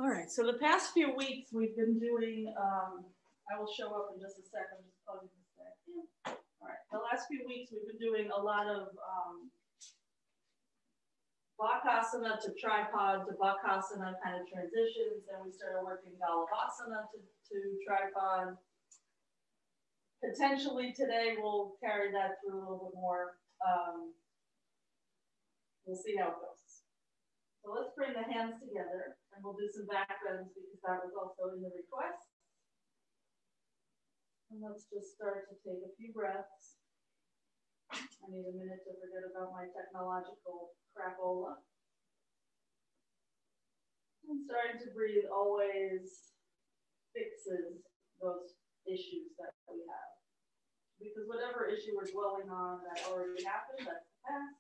All right, so the past few weeks we've been doing, I will show up in just a second, I'm just plugging this back in. All right, the last few weeks we've been doing a lot of Bakasana to tripod to Bakasana kind of transitions. Then we started working Galavasana to tripod. Potentially today we'll carry that through a little bit more. We'll see how it goes. So let's bring the hands together and we'll do some back bends because that was also in the request. And let's just start to take a few breaths. I need a minute to forget about my technological crapola. And starting to breathe always fixes those issues that we have. Because whatever issue we're dwelling on that already happened, that's the past.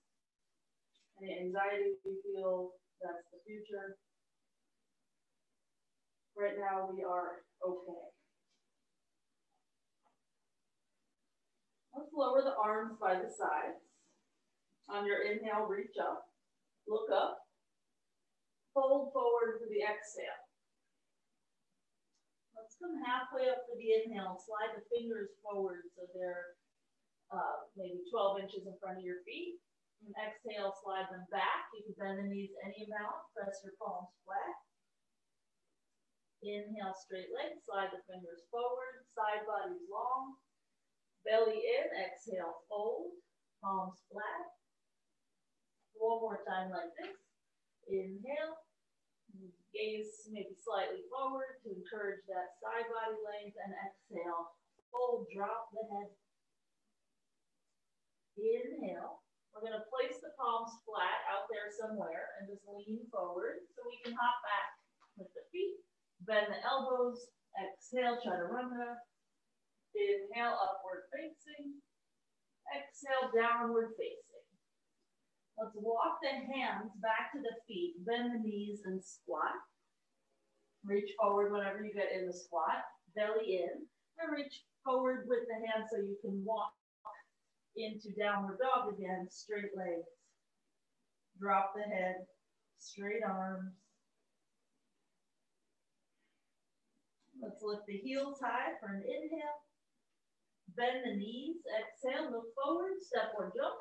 Any anxiety we feel, that's the future. Right now we are okay. Let's lower the arms by the sides. On your inhale, reach up, look up, fold forward for the exhale. Let's come halfway up for the inhale, slide the fingers forward so they're maybe 12 inches in front of your feet. And exhale, slide them back. You can bend the knees any amount, press your palms flat. Inhale, straight legs, slide the fingers forward, side body's long. Belly in, exhale, fold, palms flat. One more time like this. Inhale, gaze maybe slightly forward to encourage that side body length, and exhale, fold, drop the head. Inhale, we're going to place the palms flat out there somewhere and just lean forward so we can hop back with the feet, bend the elbows, exhale, chaturanga. Inhale, upward facing. Exhale, downward facing. Let's walk the hands back to the feet, bend the knees and squat. Reach forward whenever you get in the squat, belly in, and reach forward with the hands so you can walk into downward dog again, straight legs. Drop the head, straight arms. Let's lift the heels high for an inhale. Bend the knees, exhale, look forward, step or jump.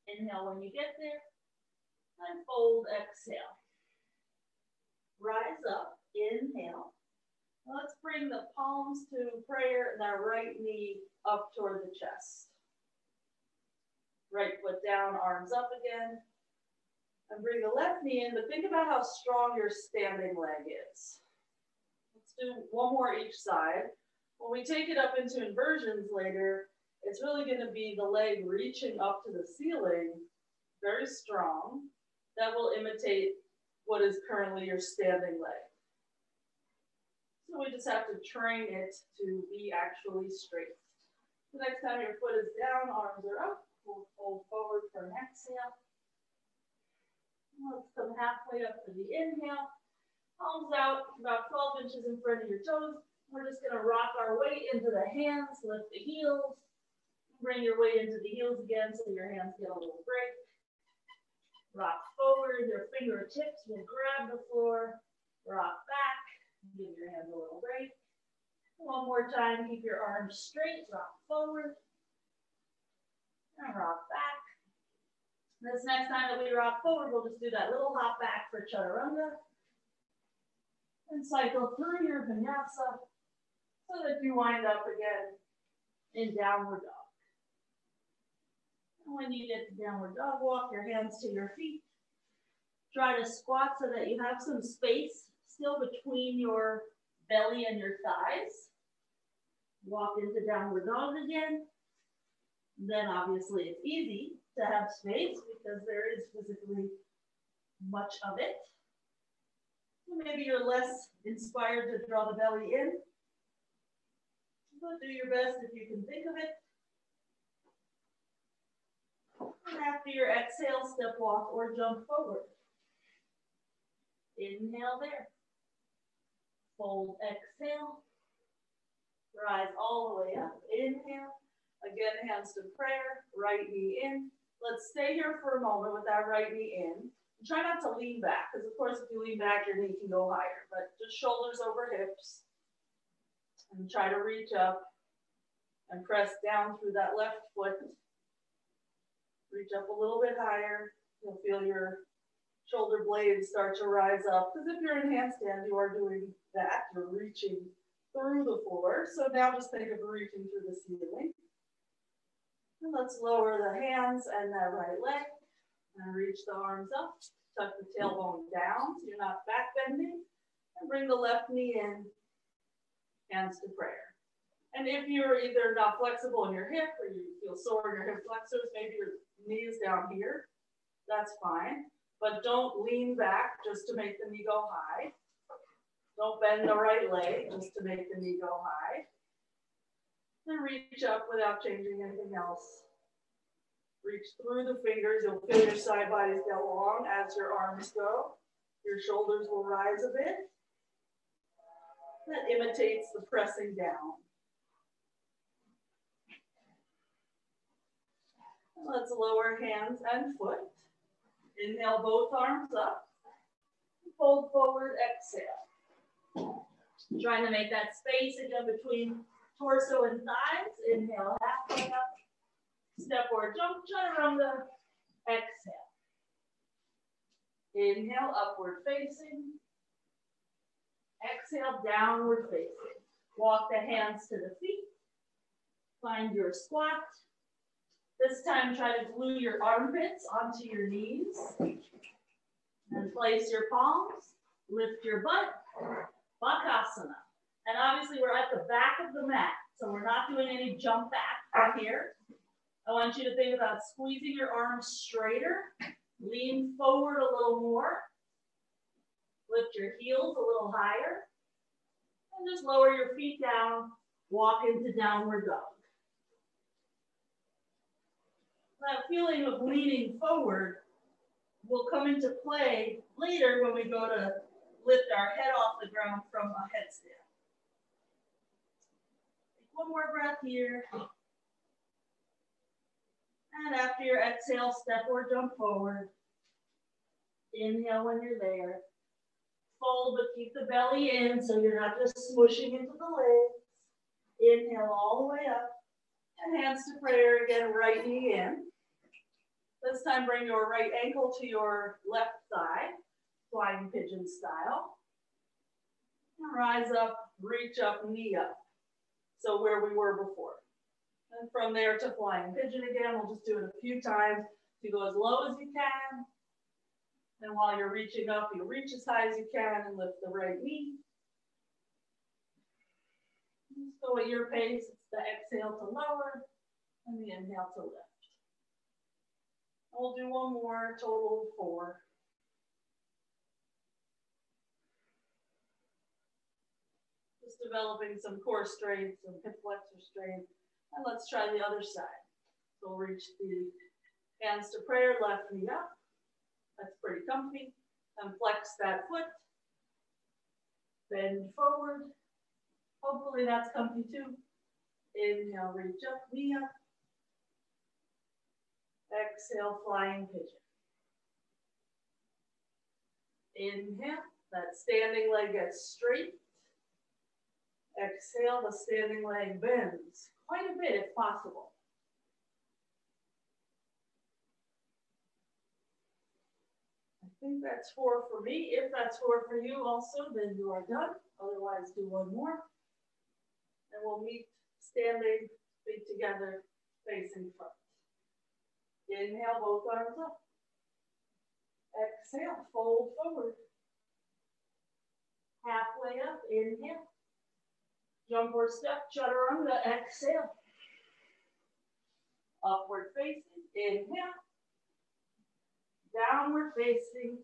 Inhale when you get there, and fold, exhale. Rise up, inhale. Let's bring the palms to prayer and our right knee up toward the chest. Right foot down, arms up again. And bring the left knee in, but think about how strong your standing leg is. Let's do one more each side. When we take it up into inversions later, it's really going to be the leg reaching up to the ceiling, very strong. That will imitate what is currently your standing leg. So we just have to train it to be actually straight. The next time your foot is down, arms are up, we'll fold forward for an exhale. Let's come halfway up for the inhale. Palms out, about 12 inches in front of your toes. We're just going to rock our weight into the hands, lift the heels, bring your weight into the heels again so your hands get a little break. Rock forward, your fingertips will grab the floor, rock back, give your hands a little break. One more time, keep your arms straight, rock forward, and rock back. This next time that we rock forward, we'll just do that little hop back for chaturanga. And cycle through your vinyasa so that you wind up again in downward dog. And when you get to downward dog, walk your hands to your feet. Try to squat so that you have some space still between your belly and your thighs. Walk into downward dog again. Then obviously it's easy to have space because there is physically much of it. Maybe you're less inspired to draw the belly in, but do your best if you can think of it. And after your exhale, step, walk, or jump forward. Inhale there. Fold, exhale. Rise all the way up. Inhale. Again, hands to prayer. Right knee in. Let's stay here for a moment with our right knee in. Try not to lean back, because of course if you lean back, your knee can go higher, but just shoulders over hips. And try to reach up and press down through that left foot. Reach up a little bit higher. You'll feel your shoulder blades start to rise up, because if you're in handstand, you are doing that. You're reaching through the floor. So now just think of reaching through the ceiling. And let's lower the hands and that right leg. And reach the arms up, tuck the tailbone down so you're not back bending, and bring the left knee in, hands to prayer. And if you're either not flexible in your hip or you feel sore in your hip flexors, maybe your knee is down here, that's fine. But don't lean back just to make the knee go high. Don't bend the right leg just to make the knee go high. And reach up without changing anything else. Reach through the fingers. You'll feel your side bodies go long as your arms go. Your shoulders will rise a bit. That imitates the pressing down. Let's lower hands and foot. Inhale, both arms up. Fold forward, exhale. Trying to make that space again between torso and thighs. Inhale, halfway up. Step or jump, chaturanga, exhale. Inhale, upward facing. Exhale, downward facing. Walk the hands to the feet. Find your squat. This time, try to glue your armpits onto your knees. And place your palms. Lift your butt. Bakasana. And obviously, we're at the back of the mat, so we're not doing any jump back from here. I want you to think about squeezing your arms straighter, lean forward a little more, lift your heels a little higher, and just lower your feet down, walk into downward dog. That feeling of leaning forward will come into play later when we go to lift our head off the ground from a headstand. Take one more breath here. And after your exhale, step or jump forward. Inhale when you're there. Fold, but keep the belly in so you're not just smooshing into the legs. Inhale all the way up. And hands to prayer again, right knee in. This time bring your right ankle to your left thigh, flying pigeon style. And rise up, reach up, knee up. So where we were before. And from there to flying pigeon again, we'll just do it a few times. You go as low as you can. And while you're reaching up, you reach as high as you can and lift the right knee. Just go at your pace. It's the exhale to lower and the inhale to lift. We'll do one more, total of 4. Just developing some core strength, some hip flexor strength. And let's try the other side. So we'll reach the hands to prayer, left knee up. That's pretty comfy. And flex that foot. Bend forward. Hopefully that's comfy too. Inhale, reach up, knee up. Exhale, flying pigeon. Inhale, that standing leg gets straight. Exhale, the standing leg bends quite a bit if possible. I think that's 4 for me. If that's 4 for you also, then you are done. Otherwise, do one more. And we'll meet standing, feet together, facing front. Inhale, both arms up. Exhale, fold forward. Halfway up, inhale. Jump or step, chaturanga, exhale. Upward facing, inhale. Downward facing,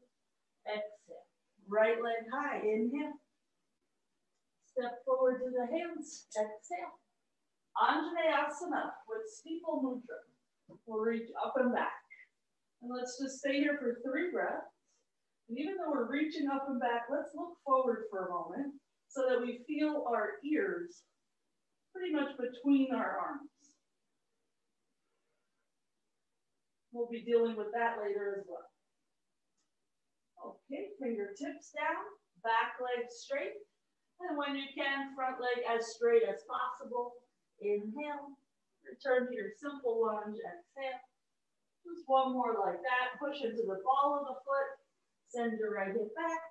exhale. Right leg high, inhale. Step forward to the hands, exhale. Adv Asana with steeple mudra. We'll reach up and back. And let's just stay here for 3 breaths. And even though we're reaching up and back, let's look forward for a moment so that we feel our ears pretty much between our arms. We'll be dealing with that later as well. Okay, fingertips down, back leg straight. And when you can, front leg as straight as possible. Inhale, return to your simple lunge, exhale. Just one more like that. Push into the ball of the foot. Send your right hip back.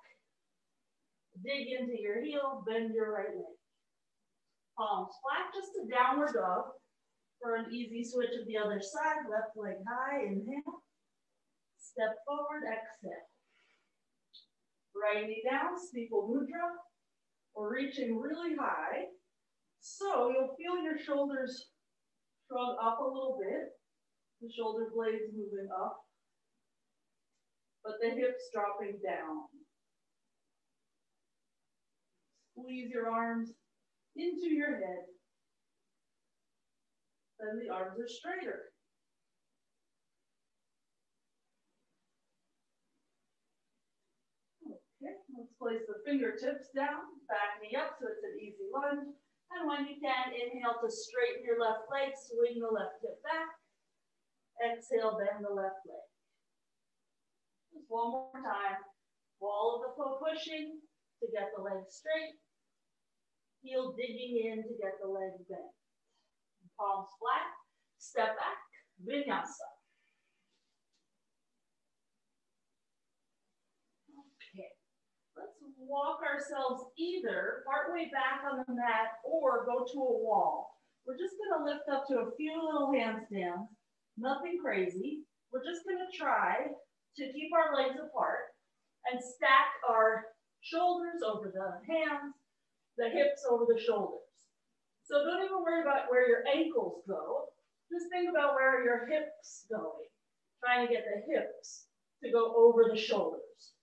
Dig into your heel, bend your right leg. Palms flat, just a downward dog. For an easy switch of the other side, left leg high, inhale. Step forward, exhale. Right knee down, steeple mudra. We're reaching really high. So you'll feel your shoulders shrug up a little bit. The shoulder blades moving up, but the hips dropping down. Squeeze your arms into your head. Then the arms are straighter. Okay, let's place the fingertips down, back knee up so it's an easy lunge. And when you can, inhale to straighten your left leg, swing the left hip back. Exhale, bend the left leg. Just one more time. Ball of the foot pushing to get the leg straight. Heel digging in to get the leg bent. Palms flat, step back, vinyasa. Okay, let's walk ourselves either partway back on the mat or go to a wall. We're just gonna lift up to a few little handstands, nothing crazy. We're just gonna try to keep our legs apart and stack our shoulders over the hands, the hips over the shoulders. So don't even worry about where your ankles go. Just think about where your hips going. Trying to get the hips to go over the shoulders.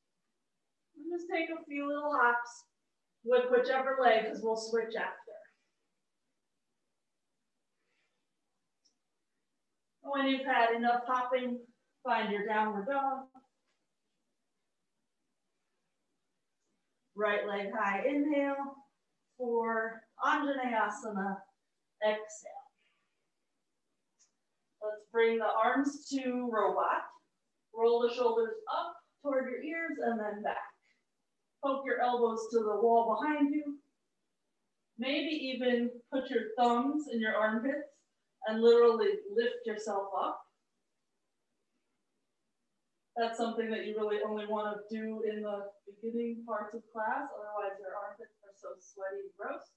And just take a few little hops with whichever leg, because we'll switch after. When you've had enough hopping, find your downward dog. Right leg high, inhale. For Asana, exhale. Let's bring the arms to robot. Roll the shoulders up toward your ears and then back. Poke your elbows to the wall behind you. Maybe even put your thumbs in your armpits and literally lift yourself up. That's something that you really only want to do in the beginning parts of class, otherwise your armpits are so sweaty and gross.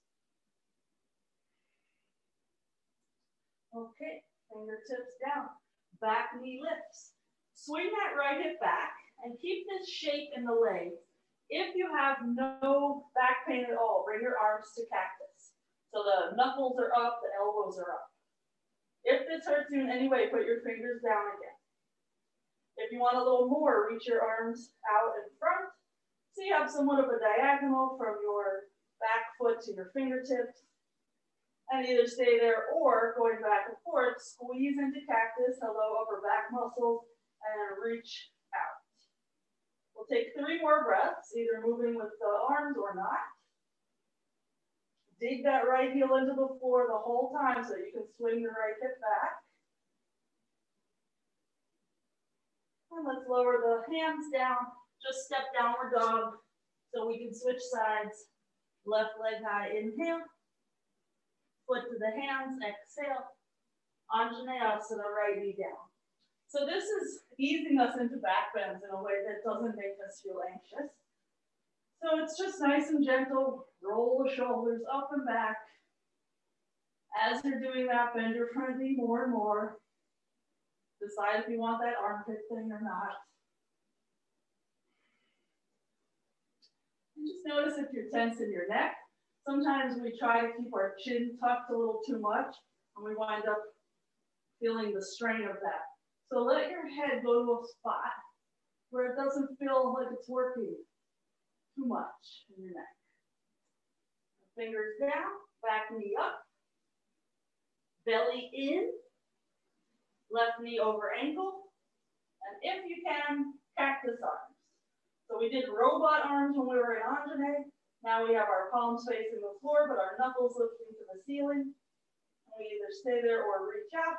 Okay, fingertips down, back knee lifts. Swing that right hip back and keep this shape in the legs. If you have no back pain at all, bring your arms to cactus. So the knuckles are up, the elbows are up. If this hurts you in any way, put your fingers down again. If you want a little more, reach your arms out in front. So you have somewhat of a diagonal from your back foot to your fingertips. And either stay there or going back and forth, squeeze into cactus, hello upper back muscles, and reach out. We'll take 3 more breaths, either moving with the arms or not. Dig that right heel into the floor the whole time so you can swing the right hip back. And let's lower the hands down, just step downward dog so we can switch sides. Left leg high, inhale. Foot to the hands, exhale. Asana, right knee down. So this is easing us into back bends in a way that doesn't make us feel anxious. So it's just nice and gentle. Roll the shoulders up and back. As you're doing that, bend your front knee more and more. Decide if you want that armpit thing or not. And just notice if you're tense in your neck. Sometimes we try to keep our chin tucked a little too much, and we wind up feeling the strain of that. So let your head go to a spot where it doesn't feel like it's working too much in your neck. Fingers down, back knee up, belly in, left knee over ankle, and if you can, cactus arms. So we did robot arms when we were in Anjane. Now we have our palms facing the floor, but our knuckles lifting to the ceiling. We either stay there or reach out.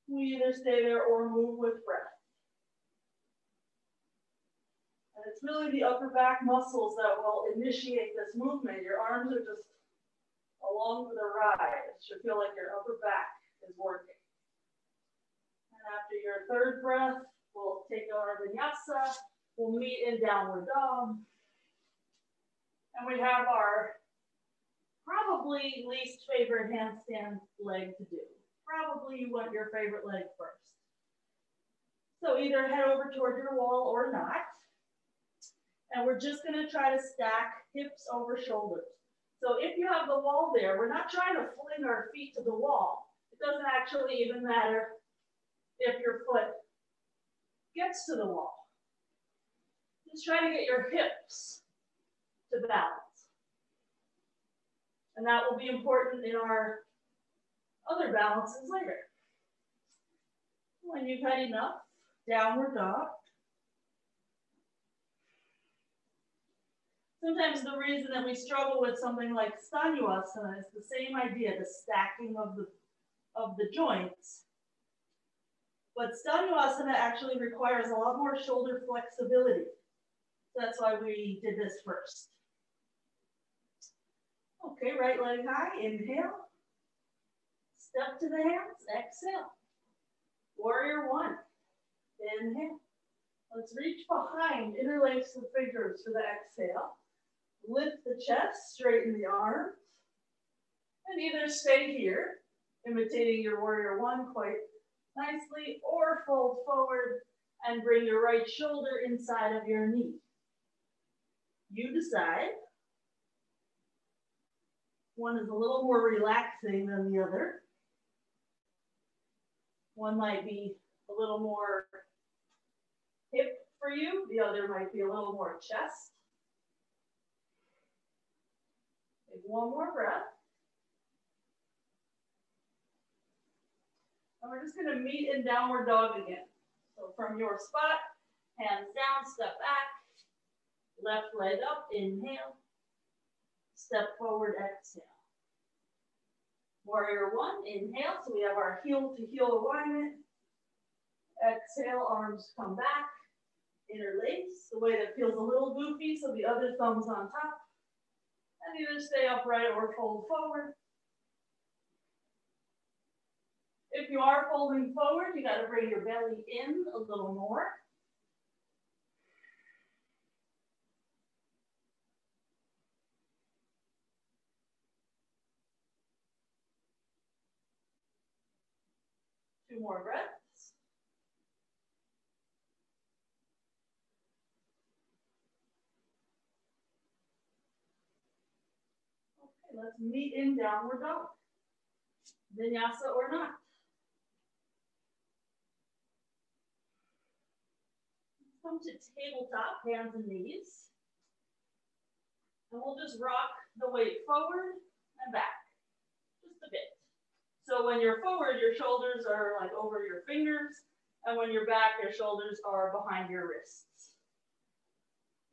We either stay there or move with breath. And it's really the upper back muscles that will initiate this movement. Your arms are just along for the ride. It should feel like your upper back is working. And after your third breath, we'll take our vinyasa. We'll meet in downward dog. And we have our probably least favorite handstand leg to do. Probably you want your favorite leg first. So either head over toward your wall or not. And we're just going to try to stack hips over shoulders. So if you have the wall there, we're not trying to fling our feet to the wall. It doesn't actually even matter if your foot gets to the wall. Just try to get your hips to balance. And that will be important in our other balances later. When you've had enough, downward dog. Sometimes the reason that we struggle with something like Stanuasana is the same idea, the stacking of the joints. But Stanuasana actually requires a lot more shoulder flexibility. So that's why we did this first. Okay, right leg high, inhale. Step to the hands, exhale. Warrior one, inhale. Let's reach behind, interlace the fingers for the exhale. Lift the chest, straighten the arms. And either stay here, imitating your warrior one quite nicely, or fold forward and bring your right shoulder inside of your knee. You decide. One is a little more relaxing than the other. One might be a little more hip for you. The other might be a little more chest. Take one more breath. And we're just going to meet in downward dog again. So from your spot, hands down, step back. Left leg up, inhale. Step forward, exhale. Warrior one, inhale. So we have our heel to heel alignment. Exhale, arms come back. Interlace, the way that feels a little goofy, so the other thumb's on top. And either stay upright or fold forward. If you are folding forward, you got to bring your belly in a little more. Two more breaths. Okay, let's meet in downward dog. Vinyasa or not. Come to tabletop, hands and knees. And we'll just rock the weight forward and back, just a bit. So when you're forward, your shoulders are like over your fingers, and when you're back, your shoulders are behind your wrists,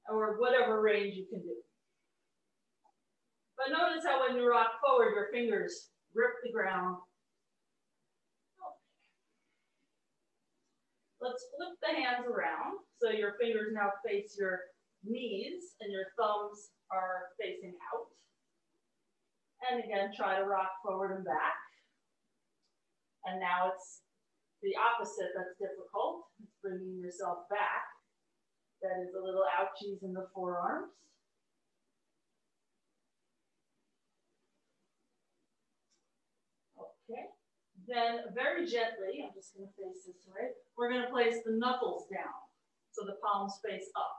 or whatever range you can do. But notice how when you rock forward, your fingers grip the ground. Let's flip the hands around. So your fingers now face your knees and your thumbs are facing out. And again, try to rock forward and back. And now it's the opposite that's difficult. It's bringing yourself back. That is a little ouchies in the forearms. Okay. Then very gently, I'm just going to face this way, we're going to place the knuckles down so the palms face up.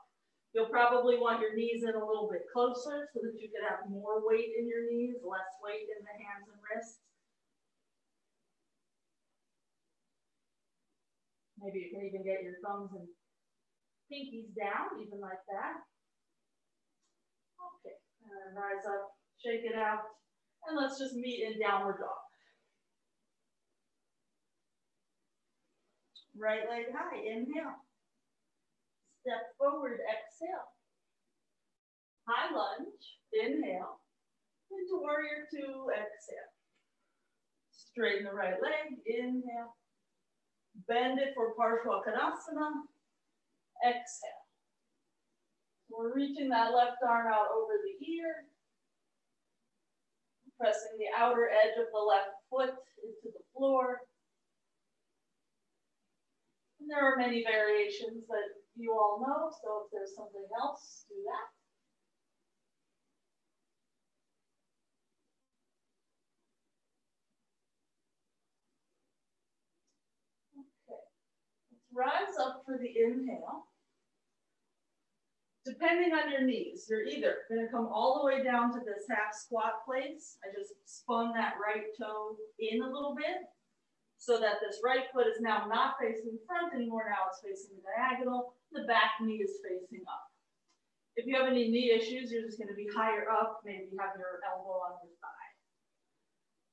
You'll probably want your knees in a little bit closer so that you can have more weight in your knees, less weight in the hands and wrists. Maybe you can even get your thumbs and pinkies down, even like that. Okay, and rise up, shake it out, and let's just meet in downward dog. Right leg high, inhale. Step forward, exhale. High lunge, inhale. Into warrior two, exhale. Straighten the right leg, inhale. Bend it for Parsva Utkatasana, exhale. We're reaching that left arm out over the ear, pressing the outer edge of the left foot into the floor. And there are many variations that you all know, so if there's something else, do that. Okay, let's rise up for the inhale. Depending on your knees, you're either going to come all the way down to this half squat place. I just spun that right toe in a little bit so that this right foot is now not facing front anymore. Now it's facing diagonal. The back knee is facing up. If you have any knee issues, you're just going to be higher up. Maybe have your elbow on your thigh.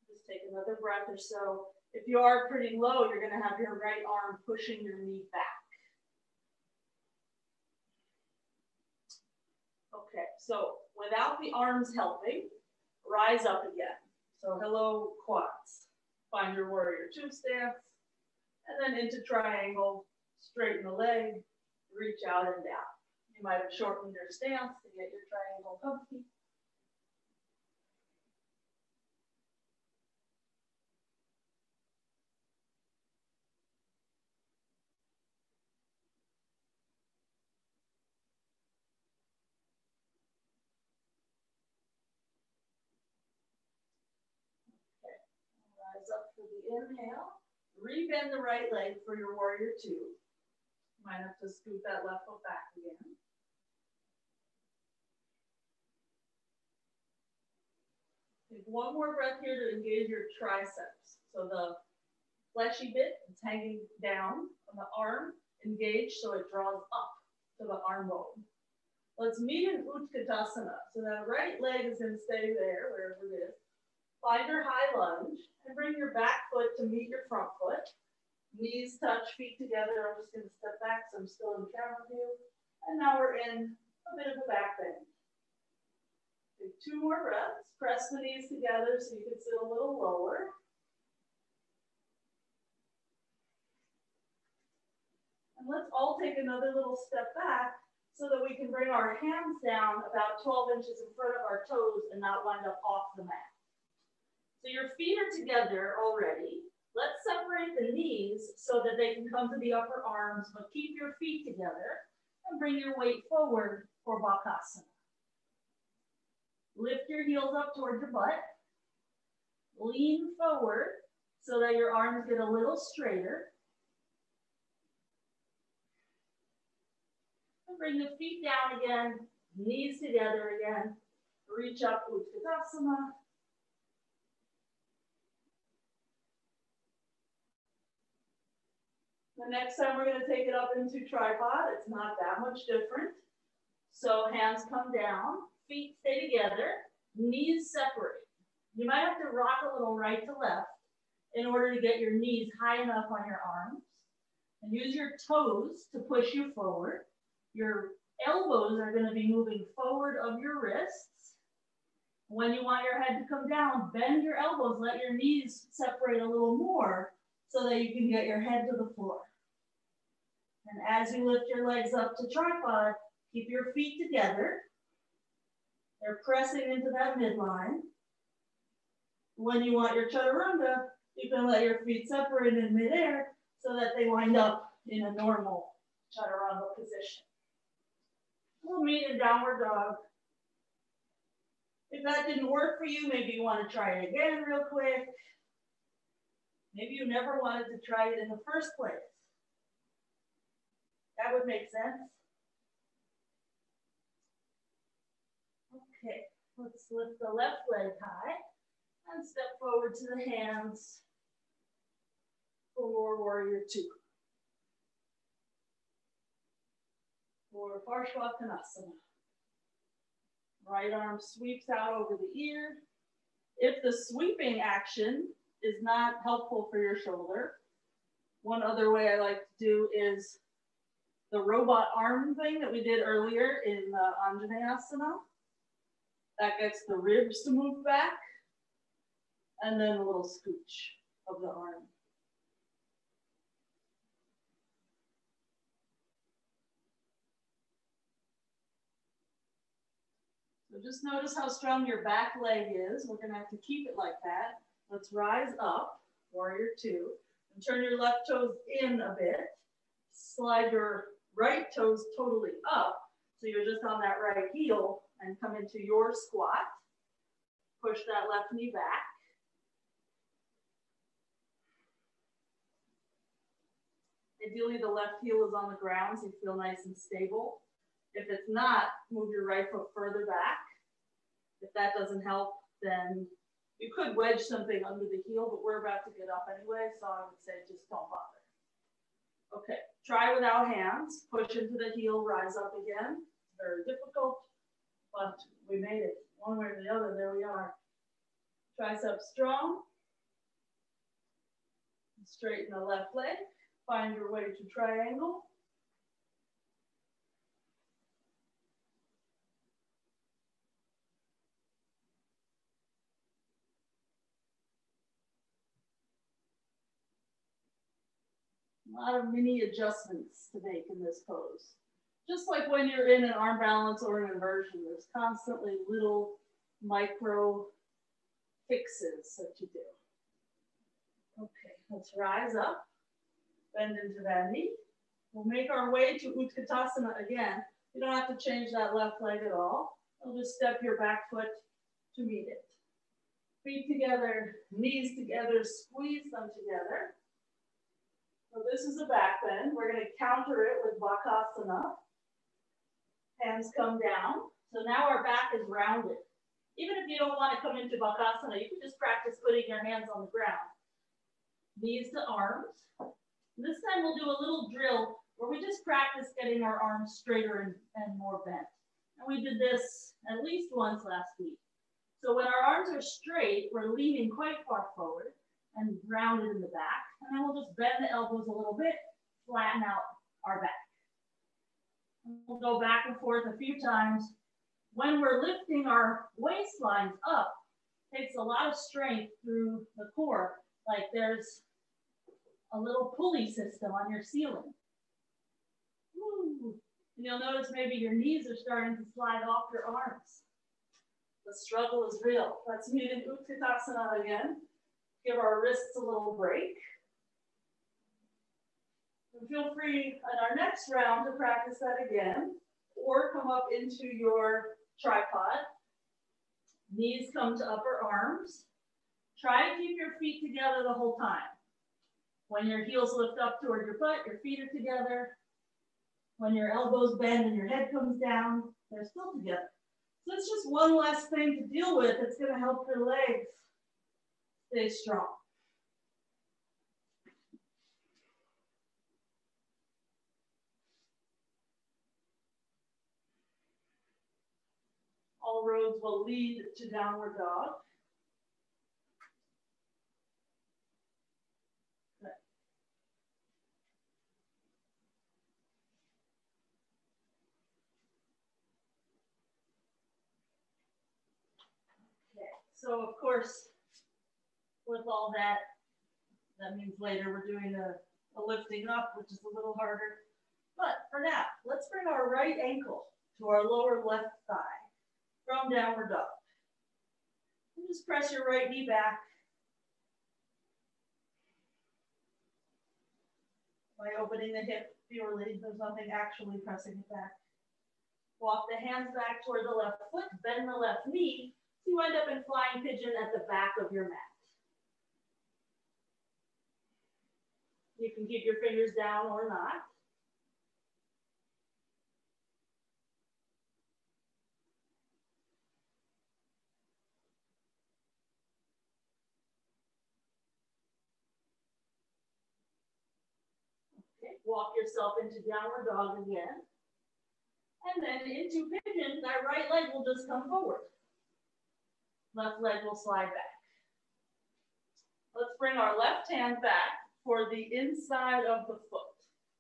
Just take another breath or so. If you are pretty low, you're going to have your right arm pushing your knee back. Okay, so without the arms helping, rise up again. So hello, quads. Find your warrior two stance, and then into triangle, straighten the leg, reach out and down. You might have shortened your stance to get your triangle comfy. Rise up for the inhale. Rebend the right leg for your warrior two. Might have to scoot that left foot back again. Take one more breath here to engage your triceps. So the fleshy bit is hanging down on the arm, engaged so it draws up to the arm bone. Let's meet in Utkatasana. So that right leg is going to stay there, wherever it is. Find your high lunge and bring your back foot to meet your front foot. Knees touch, feet together. I'm just going to step back so I'm still in camera view. And now we're in a bit of a back bend. Take two more breaths. Press the knees together so you can sit a little lower. And let's all take another little step back so that we can bring our hands down about 12 inches in front of our toes and not wind up off the mat. So your feet are together already. Let's separate the knees so that they can come to the upper arms, but keep your feet together and bring your weight forward for Bakasana. Lift your heels up toward your butt. Lean forward so that your arms get a little straighter. And bring the feet down again, knees together again. Reach up, Utkatasana. The next time we're going to take it up into tripod. It's not that much different. So hands come down, feet stay together, knees separate. You might have to rock a little right to left in order to get your knees high enough on your arms. And use your toes to push you forward. Your elbows are going to be moving forward of your wrists. When you want your head to come down, bend your elbows, let your knees separate a little more so that you can get your head to the floor. And as you lift your legs up to tripod, keep your feet together. They're pressing into that midline. When you want your chaturanga, you can let your feet separate in midair so that they wind up in a normal chaturanga position. We'll meet in downward dog. If that didn't work for you, maybe you want to try it again real quick. Maybe you never wanted to try it in the first place. That would make sense. Okay, let's lift the left leg high and step forward to the hands for warrior two. For Parsva Utkatasana. Right arm sweeps out over the ear. If the sweeping action is not helpful for your shoulder, one other way I like to do is the robot arm thing that we did earlier in Adv Asana. That gets the ribs to move back, and then a little scooch of the arm. So just notice how strong your back leg is. We're gonna have to keep it like that. Let's rise up, warrior two, and turn your left toes in a bit. Slide your right toes totally up, so you're just on that right heel, and come into your squat. Push that left knee back. Ideally, the left heel is on the ground, so you feel nice and stable. If it's not, move your right foot further back. If that doesn't help, then you could wedge something under the heel, but we're about to get up anyway, so I would say just don't bother. Okay, try without hands. Push into the heel, rise up again. Very difficult, but we made it. One way or the other, there we are. Tricep strong. Straighten the left leg. Find your way to triangle. A lot of mini adjustments to make in this pose. Just like when you're in an arm balance or an inversion, there's constantly little micro fixes that you do. Okay, let's rise up, bend into that knee. We'll make our way to Utkatasana again. You don't have to change that left leg at all. You'll just step your back foot to meet it. Feet together, knees together, squeeze them together. So this is a back bend. We're going to counter it with Bakasana. Hands come down. So now our back is rounded. Even if you don't want to come into Bakasana, you can just practice putting your hands on the ground. Knees to arms. This time we'll do a little drill where we just practice getting our arms straighter and more bent. And we did this at least once last week. So when our arms are straight, we're leaning quite far forward and rounded in the back. And then we'll just bend the elbows a little bit, flatten out our back. And we'll go back and forth a few times. When we're lifting our waistlines up, it takes a lot of strength through the core, like there's a little pulley system on your ceiling. Woo. And you'll notice maybe your knees are starting to slide off your arms. The struggle is real. Let's meet in Utkatasana again. Give our wrists a little break. And feel free in our next round to practice that again, or come up into your tripod. Knees come to upper arms. Try and keep your feet together the whole time. When your heels lift up toward your butt, your feet are together. When your elbows bend and your head comes down, they're still together. So it's just one less thing to deal with that's going to help your legs stay strong. All roads will lead to downward dog. Good. Okay, so of course, with all that, that means later we're doing a lifting up, which is a little harder. But for now, let's bring our right ankle to our lower left thigh from downward dog. And just press your right knee back by opening the hip purely. There's nothing actually pressing it back. Walk the hands back toward the left foot, bend the left knee, so you end up in flying pigeon at the back of your mat. You can keep your fingers down or not. Okay, walk yourself into downward dog again. And then into pigeon, that right leg will just come forward. Left leg will slide back. Let's bring our left hand back for the inside of the foot.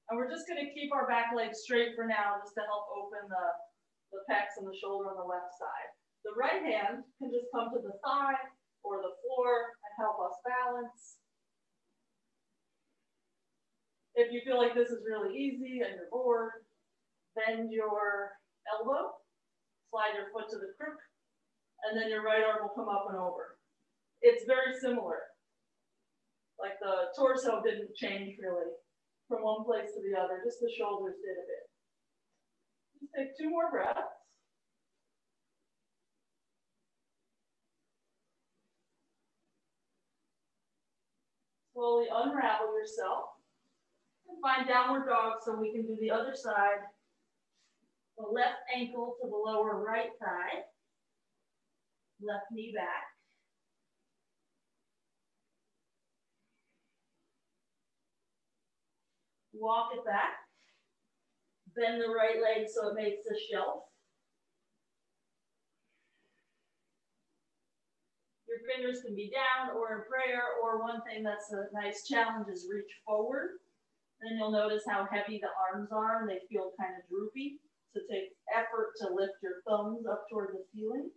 And we're just going to keep our back leg straight for now, just to help open the pecs and the shoulder on the left side. The right hand can just come to the thigh or the floor and help us balance. If you feel like this is really easy and you're bored, bend your elbow, slide your foot to the crook, and then your right arm will come up and over. It's very similar. Like the torso didn't change really from one place to the other, just the shoulders did a bit. Just take 2 more breaths. Slowly unravel yourself and find downward dog so we can do the other side. The left ankle to the lower right thigh. Left knee back. Walk it back. Bend the right leg so it makes a shelf. Your fingers can be down or in prayer, or one thing that's a nice challenge is reach forward. Then you'll notice how heavy the arms are and they feel kind of droopy. So take effort to lift your thumbs up toward the ceiling.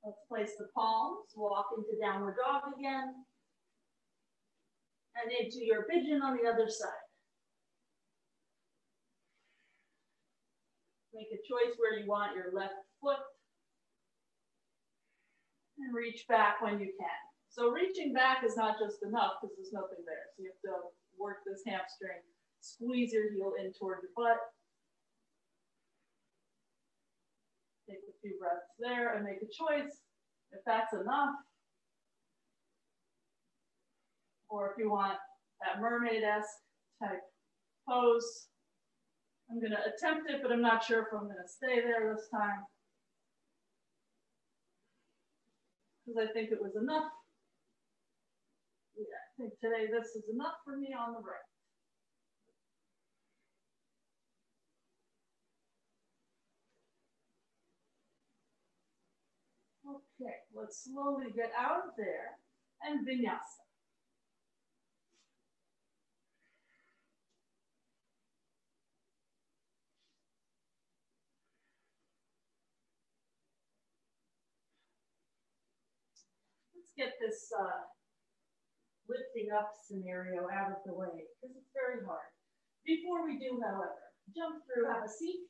Let's place the palms, walk into downward dog again, and into your pigeon on the other side. Make a choice where you want your left foot, and reach back when you can. So reaching back is not just enough because there's nothing there. So you have to work this hamstring, squeeze your heel in toward your butt. Take a few breaths there and make a choice if that's enough. Or if you want that mermaid-esque type pose. I'm going to attempt it, but I'm not sure if I'm going to stay there this time. Because I think it was enough. Yeah, I think today this is enough for me on the right. Okay, let's slowly get out of there and vinyasa. Let's get this lifting up scenario out of the way because it's very hard. Before we do, however, jump through, have a seat,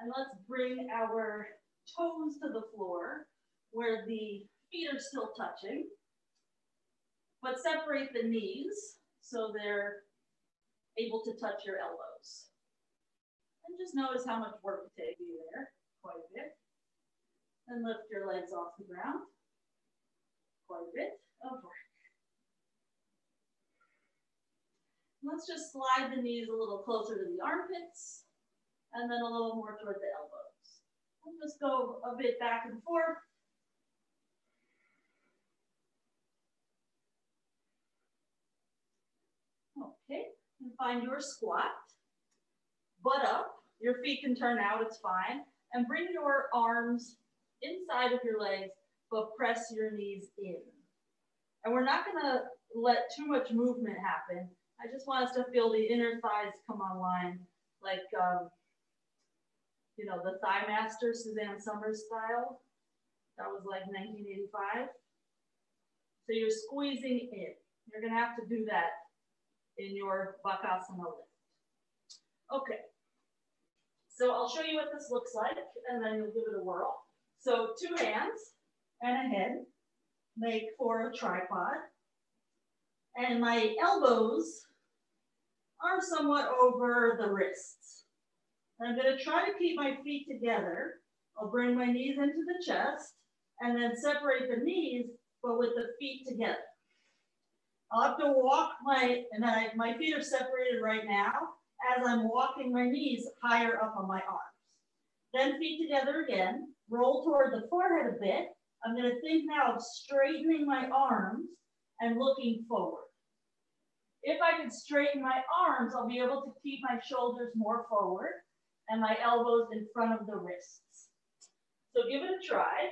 and let's bring our toes to the floor where the feet are still touching, but separate the knees so they're able to touch your elbows. And just notice how much work it takes you there, quite a bit. And lift your legs off the ground, quite a bit of work. Let's just slide the knees a little closer to the armpits and then a little more toward the elbows. We'll just go a bit back and forth. Okay, and find your squat. Butt up, your feet can turn out, it's fine. And bring your arms inside of your legs, but press your knees in. And we're not gonna let too much movement happen. I just want us to feel the inner thighs come online, like, you know, the Thigh Master, Suzanne Summers style. That was like 1985. So you're squeezing in. You're gonna have to do that in your Bakasana lift. Okay. So I'll show you what this looks like, and then you'll give it a whirl. So 2 hands and a head make for a tripod. And my elbows are somewhat over the wrists. And I'm going to try to keep my feet together. I'll bring my knees into the chest and then separate the knees, but with the feet together. I'll have to walk my feet are separated right now as I'm walking my knees higher up on my arms. Then feet together again, roll toward the forehead a bit. I'm going to think now of straightening my arms and looking forward. If I can straighten my arms, I'll be able to keep my shoulders more forward and my elbows in front of the wrists. So give it a try.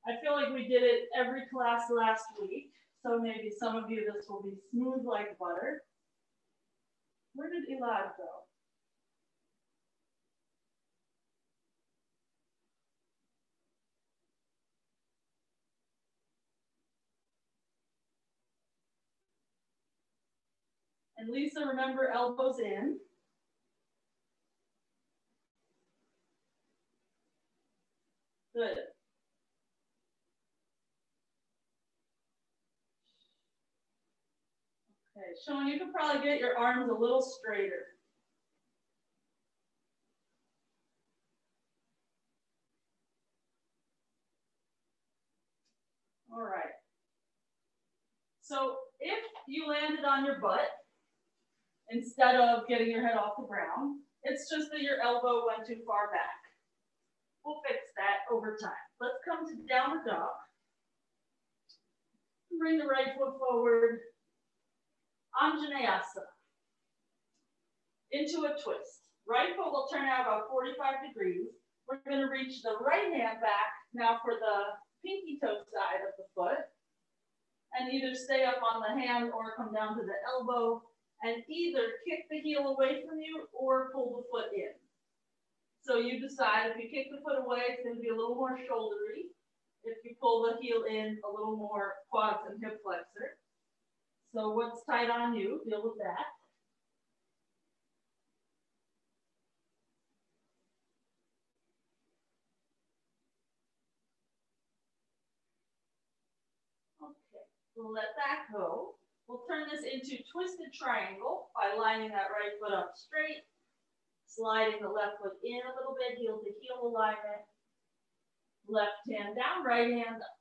I feel like we did it every class last week. So maybe some of you, this will be smooth like butter. Where did Elad go? And Lisa, remember elbows in. Good. Okay, Sean, you can probably get your arms a little straighter. All right. So if you landed on your butt instead of getting your head off the ground, it's just that your elbow went too far back. We'll fix that over time. Let's come to downward dog. Bring the right foot forward. Asana. Into a twist. Right foot will turn out about 45 degrees. We're going to reach the right hand back now for the pinky toe side of the foot. And either stay up on the hand or come down to the elbow and either kick the heel away from you or pull the foot in. So you decide, if you kick the foot away, it's going to be a little more shouldery. If you pull the heel in, a little more quads and hip flexor. So what's tight on you, deal with that. Okay, we'll let that go. We'll turn this into twisted triangle by lining that right foot up straight, sliding the left foot in a little bit, heel to heel alignment. Left hand down, right hand up.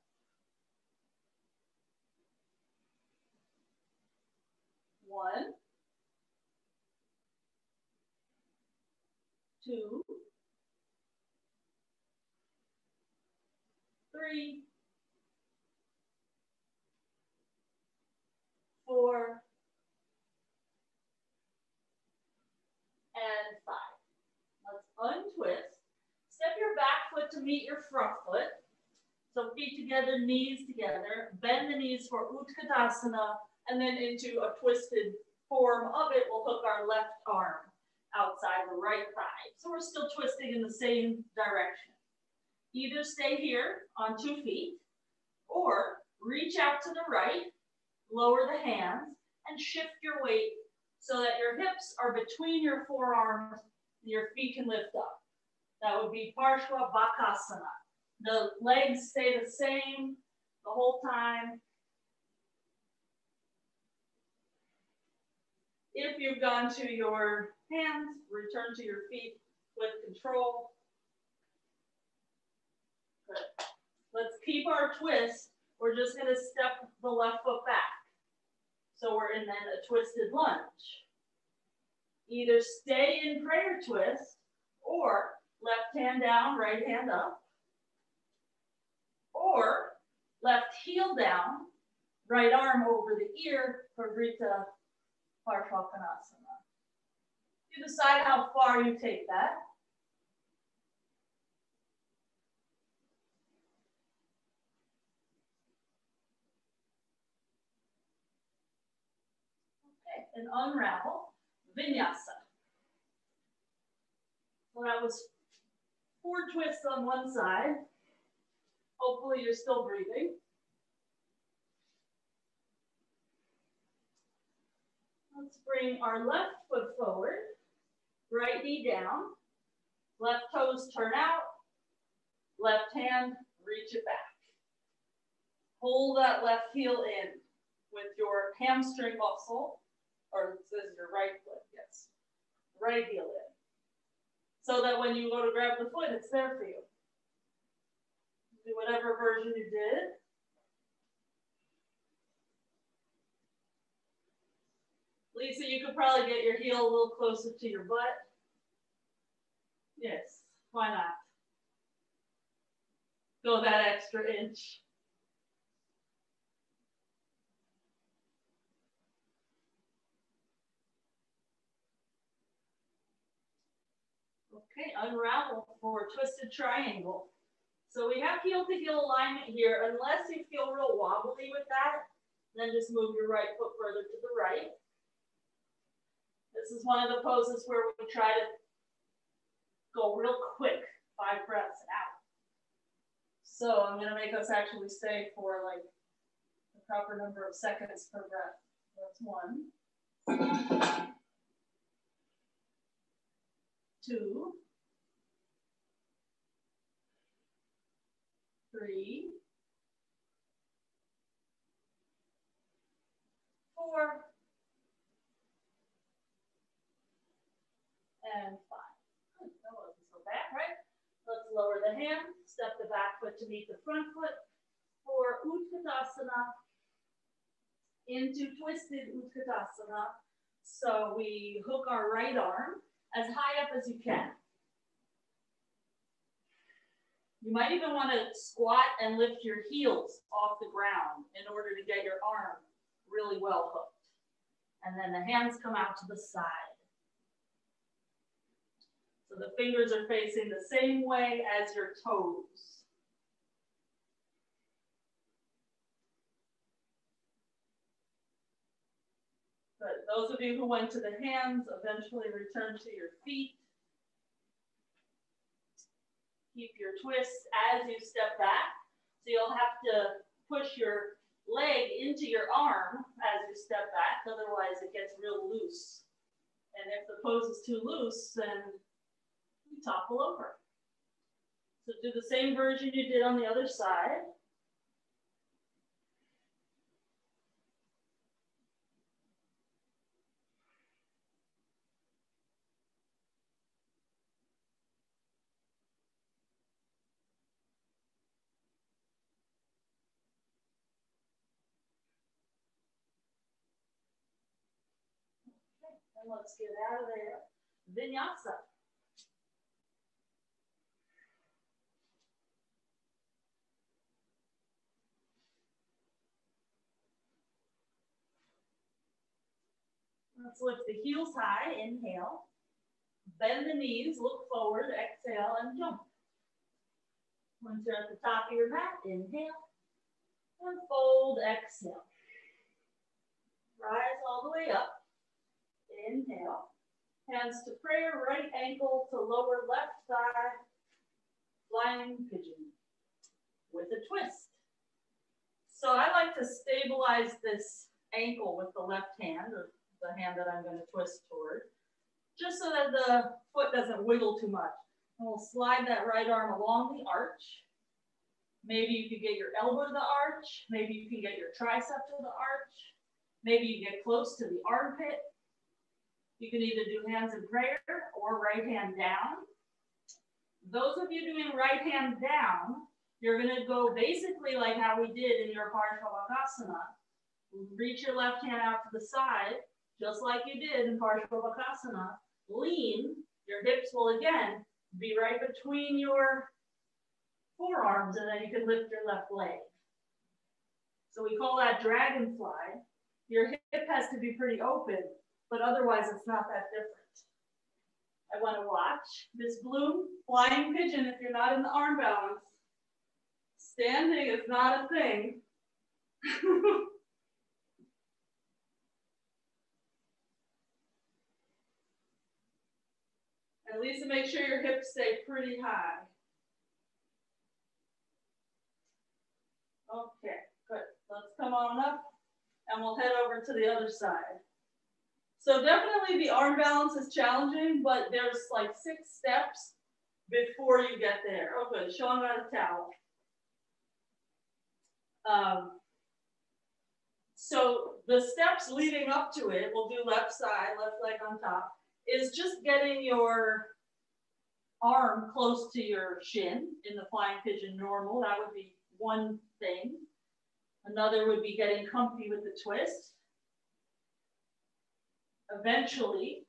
1, 2, 3, 4, and 5. Let's untwist. Step your back foot to meet your front foot. So feet together, knees together. Bend the knees for Utkatasana, and then into a twisted form of it, we'll hook our left arm outside the right thigh. So we're still twisting in the same direction. Either stay here on 2 feet, or reach out to the right, lower the hands, and shift your weight so that your hips are between your forearms and your feet can lift up. That would be Parsva, Bakasana. The legs stay the same the whole time. If you've gone to your hands, return to your feet with control. Good. Let's keep our twist. We're just going to step the left foot back. So we're in then a twisted lunge. Either stay in prayer twist or left hand down, right hand up. Or left heel down, right arm over the ear, Parivrtta Utkatasana. You decide how far you take that. Okay, and unravel, vinyasa. So that was 4 twists on one side. Hopefully you're still breathing. Let's bring our left foot forward, right knee down, left toes turn out, left hand, reach it back. Pull that left heel in with your hamstring muscle, or it says your right foot, yes, right heel in. So that when you go to grab the foot, it's there for you. Do whatever version you did. Lisa, you could probably get your heel a little closer to your butt. Yes, why not? Go that extra inch. Okay, unravel for twisted triangle. So we have heel to heel alignment here. Unless you feel real wobbly with that, then just move your right foot further to the right. This is one of the poses where we try to go real quick, 5 breaths out. So I'm going to make us actually stay for like the proper number of seconds per breath. That's 1, 2, 3, 4, and 5. Good. That wasn't so bad, right? Let's lower the hand, step the back foot to meet the front foot for Utkatasana into twisted Utkatasana. So we hook our right arm as high up as you can. You might even want to squat and lift your heels off the ground in order to get your arm really well hooked. And then the hands come out to the side. So the fingers are facing the same way as your toes. Good. Those of you who went to the hands, eventually return to your feet. Keep your twists as you step back. So you'll have to push your leg into your arm as you step back, otherwise it gets real loose. And if the pose is too loose, then you topple over. So do the same version you did on the other side. And let's get out of there. Vinyasa. Let's lift the heels high, inhale. Bend the knees, look forward, exhale, and jump. Once you're at the top of your mat, inhale. And fold, exhale. Rise all the way up. Inhale. Hands to prayer, right ankle to lower left thigh. Flying pigeon with a twist. So I like to stabilize this ankle with the left hand, or the hand that I'm going to twist toward, just so that the foot doesn't wiggle too much. And we'll slide that right arm along the arch. Maybe you can get your elbow to the arch. Maybe you can get your tricep to the arch. Maybe you get close to the armpit. You can either do hands in prayer or right hand down. Those of you doing right hand down, you're going to go basically like how we did in your Parsva Bakasana. Reach your left hand out to the side, just like you did in Parsva Bakasana. Lean, your hips will again be right between your forearms, and then you can lift your left leg. So we call that Dragonfly. Your hip has to be pretty open, but otherwise it's not that different. I want to watch this blue flying pigeon if you're not in the arm balance. Standing is not a thing. At least make sure your hips stay pretty high. Okay, good. Let's come on up and we'll head over to the other side. So definitely the arm balance is challenging, but there's like 6 steps before you get there. Oh, good. Show them out a towel. So the steps leading up to it, we'll do left side, left leg on top, is just getting your arm close to your shin in the flying pigeon normal. That would be one thing. Another would be getting comfy with the twist. Eventually,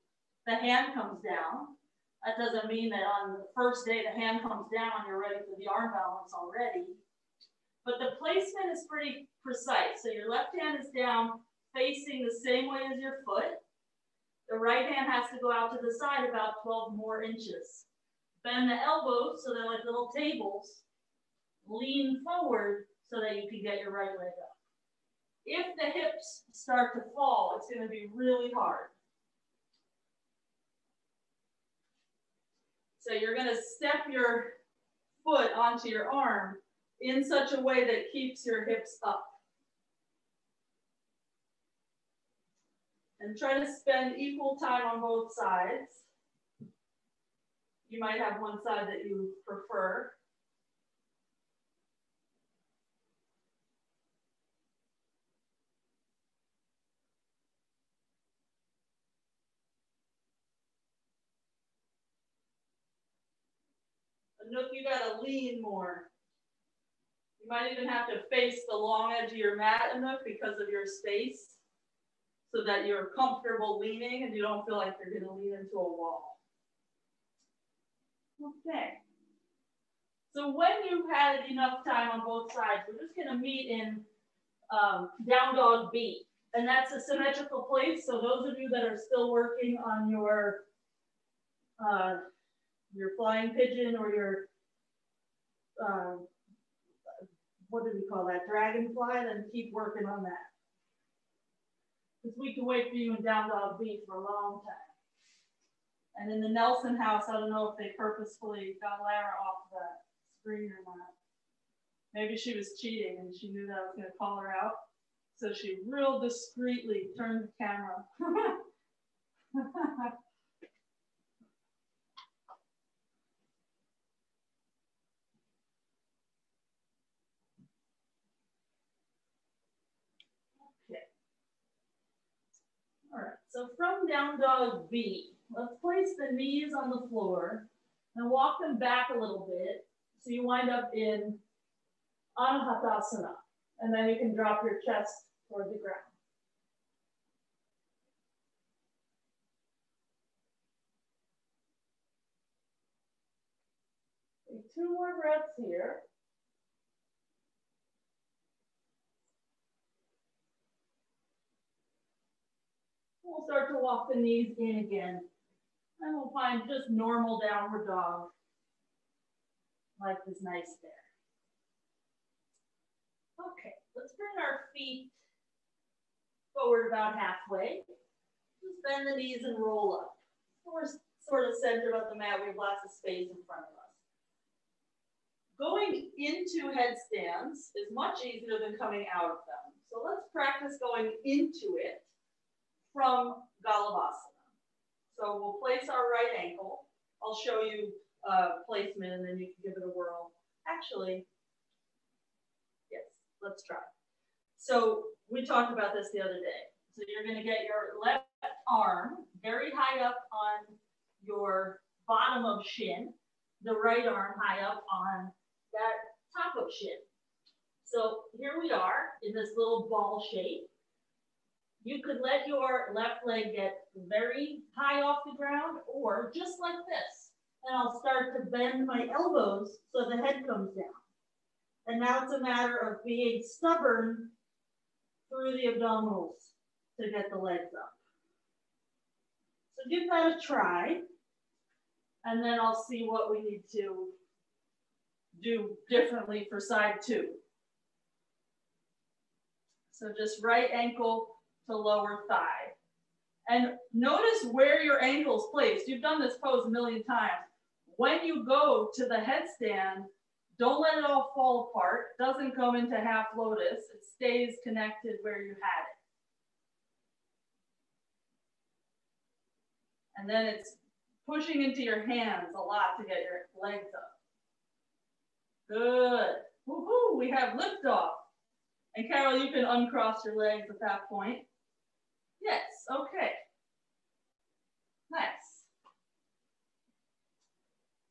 the hand comes down. That doesn't mean that on the first day the hand comes down, you're ready for the arm balance already. But the placement is pretty precise. So your left hand is down, facing the same way as your foot. The right hand has to go out to the side about 12 more inches. Bend the elbows so they're like little tables. Lean forward so that you can get your right leg up. If the hips start to fall, it's going to be really hard. So you're going to step your foot onto your arm in such a way that keeps your hips up. And try to spend equal time on both sides. You might have one side that you prefer. Nook, you gotta lean more. You might even have to face the long edge of your mat, Nook, because of your space, so that you're comfortable leaning and you don't feel like you're gonna lean into a wall. Okay. So when you've had enough time on both sides, we're just gonna meet in down dog B. And that's a symmetrical place. So those of you that are still working on your flying pigeon or your, what do we call that, dragonfly, then keep working on that. Because we can wait for you in down dog B for a long time. And in the Nelson house, I don't know if they purposefully got Lara off the screen or not. Maybe she was cheating and she knew that I was going to call her out. So she real discreetly turned the camera. Okay. All right, so from down dog B, let's place the knees on the floor and walk them back a little bit so you wind up in Anahata. And then you can drop your chest toward the ground. Take 2 more breaths here. We'll start to walk the knees in again. And we'll find just normal downward dog. Life is nice there. Okay, let's bring our feet forward about halfway. Just bend the knees and roll up. We're sort of centered on the mat. We have lots of space in front of us. Going into headstands is much easier than coming out of them. So let's practice going into it from Galavasana. So we'll place our right ankle. I'll show you placement and then you can give it a whirl. Actually, yes, let's try. So we talked about this the other day. So you're going to get your left arm very high up on your bottom of shin, the right arm high up on that top of shin. So here we are in this little ball shape. You could let your left leg get very high off the ground or just like this. And I'll start to bend my elbows so the head comes down. And now it's a matter of being stubborn through the abdominals to get the legs up. So give that a try. And then I'll see what we need to do differently for side 2. So just right ankle to lower thigh. And notice where your ankle's placed. You've done this pose a million times. When you go to the headstand, don't let it all fall apart. It doesn't go into half lotus. It stays connected where you had it. And then it's pushing into your hands a lot to get your legs up. Good. Woohoo, we have liftoff. And Carol, you can uncross your legs at that point. Yes, okay. Nice.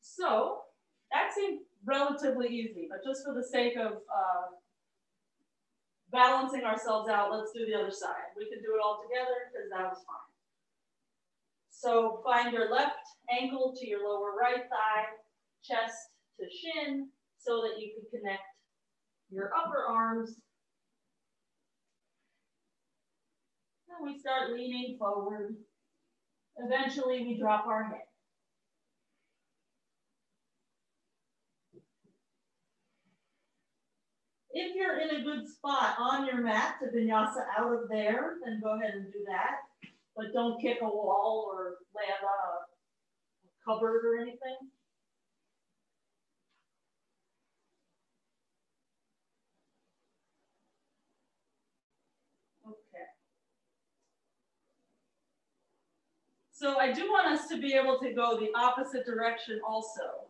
So that seemed relatively easy, but just for the sake of balancing ourselves out, let's do the other side. We can do it all together because that was fine. So find your left ankle to your lower right thigh, chest to shin, so that you can connect your upper arms. And we start leaning forward. Eventually, we drop our head. If you're in a good spot on your mat to vinyasa out of there, then go ahead and do that. But don't kick a wall or land on a cupboard or anything. Okay. So I do want us to be able to go the opposite direction also.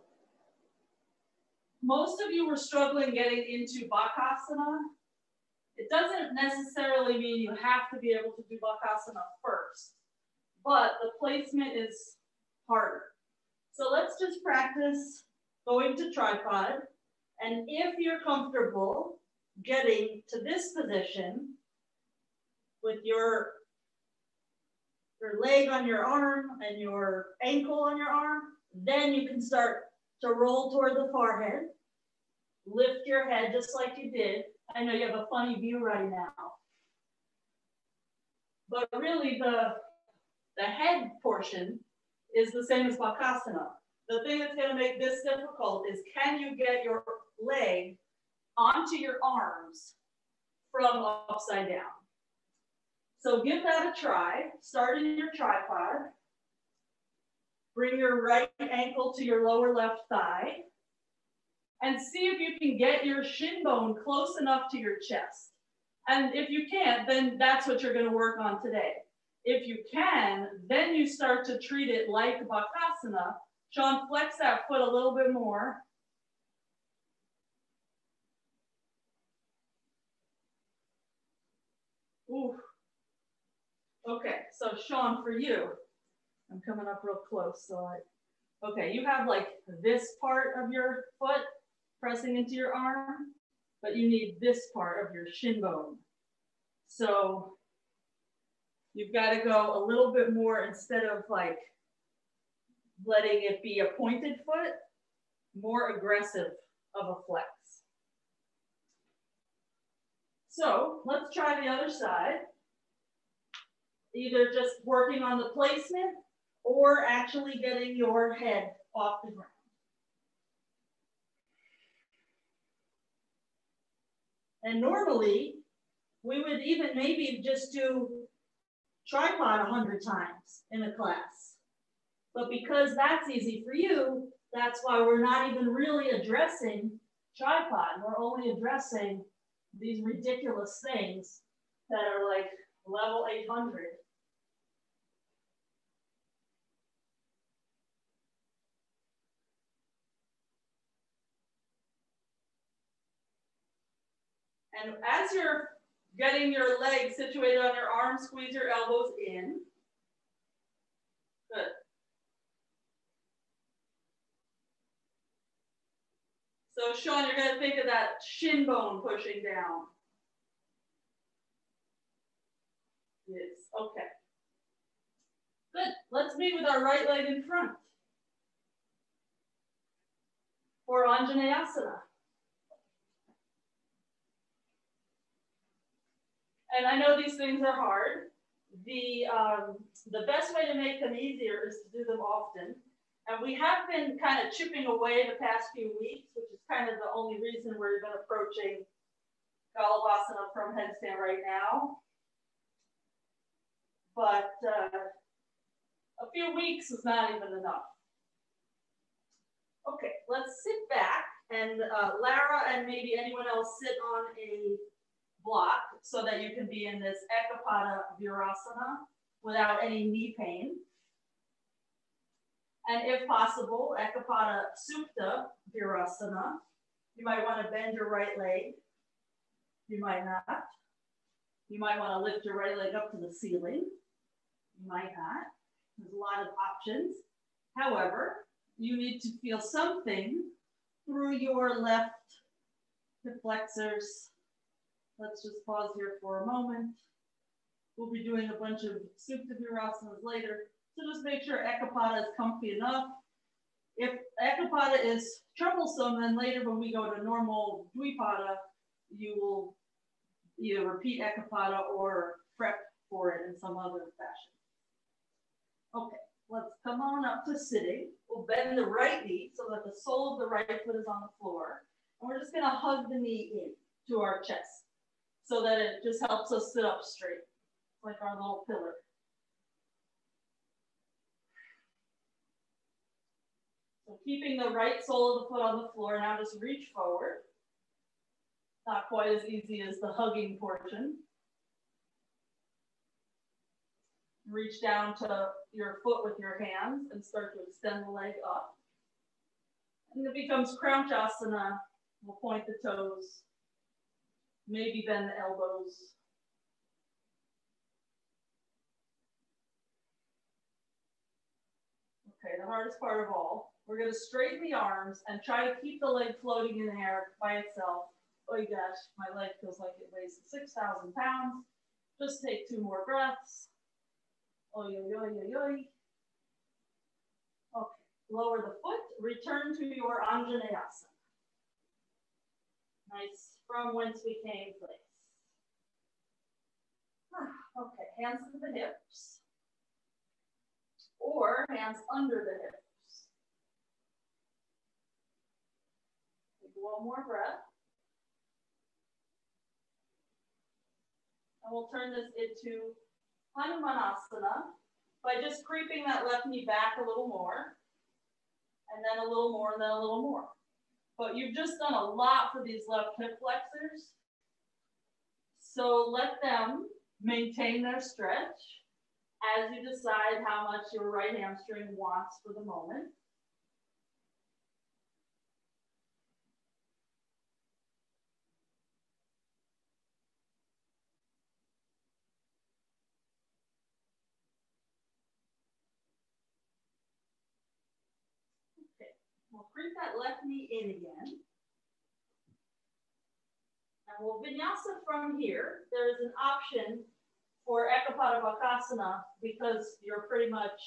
Most of you were struggling getting into Bakasana. It doesn't necessarily mean you have to be able to do Bakasana first, but the placement is harder. So let's just practice going to tripod. And if you're comfortable getting to this position with your leg on your arm and your ankle on your arm, then you can start to roll toward the forehead. Lift your head just like you did. I know you have a funny view right now. But really the head portion is the same as Bakasana. The thing that's gonna make this difficult is, can you get your leg onto your arms from upside down? So give that a try. Start in your tripod. Bring your right ankle to your lower left thigh. And see if you can get your shin bone close enough to your chest. And if you can't, then that's what you're gonna work on today. If you can, then you start to treat it like Bakasana. Sean, flex that foot a little bit more. Ooh. Okay, so Sean, for you, I'm coming up real close, so okay, you have like this part of your foot pressing into your arm, but you need this part of your shin bone. So you've got to go a little bit more, instead of like letting it be a pointed foot, more aggressive of a flex. So let's try the other side. Either just working on the placement or actually getting your head off the ground. And normally, we would even maybe just do tripod 100 times in a class. But because that's easy for you, that's why we're not even really addressing tripod. We're only addressing these ridiculous things that are like level 800. And as you're getting your legs situated on your arms, squeeze your elbows in. Good. So Sean, you're going to think of that shin bone pushing down. Yes, okay. Good. Let's meet with our right leg in front for Asana. And I know these things are hard. The best way to make them easier is to do them often. And we have been kind of chipping away the past few weeks, which is kind of the only reason we're even approaching Galavasana from headstand right now. But a few weeks is not even enough. Okay, let's sit back, and Lara and maybe anyone else sit on a block so that you can be in this Mayurasana without any knee pain. And if possible, Utkatasana. You might want to bend your right leg. You might not. You might want to lift your right leg up to the ceiling. You might not. There's a lot of options. However, you need to feel something through your left hip flexors. Let's just pause here for a moment. We'll be doing a bunch of Utkatasana later. So just make sure Ekapada is comfy enough. If Ekapada is troublesome, then later when we go to normal Dvipada, you will either repeat Ekapada or prep for it in some other fashion. Okay, let's come on up to sitting. We'll bend the right knee so that the sole of the right foot is on the floor. And we're just gonna hug the knee in to our chest so that it just helps us sit up straight, like our little pillar. So keeping the right sole of the foot on the floor, now just reach forward. Not quite as easy as the hugging portion. Reach down to your foot with your hands and start to extend the leg up. And it becomes Crouch Asana. We'll point the toes, maybe bend the elbows. Okay, the hardest part of all, we're going to straighten the arms and try to keep the leg floating in the air by itself. Oh gosh, my leg feels like it weighs 6,000 pounds. Just take 2 more breaths. Oy, oy, oy, oy, oy. Okay, lower the foot, return to your Anjaneyasana. Nice, from whence we came place. Okay, hands to the hips. Or hands under the hips. Take 1 more breath. And we'll turn this into Hanumanasana by just creeping that left knee back a little more, and then a little more, and then a little more. But you've just done a lot for these left hip flexors. So let them maintain their stretch as you decide how much your right hamstring wants for the moment. Okay, we'll creep that left knee in again. And we'll vinyasa from here. There is an option for Bakasana because you're pretty much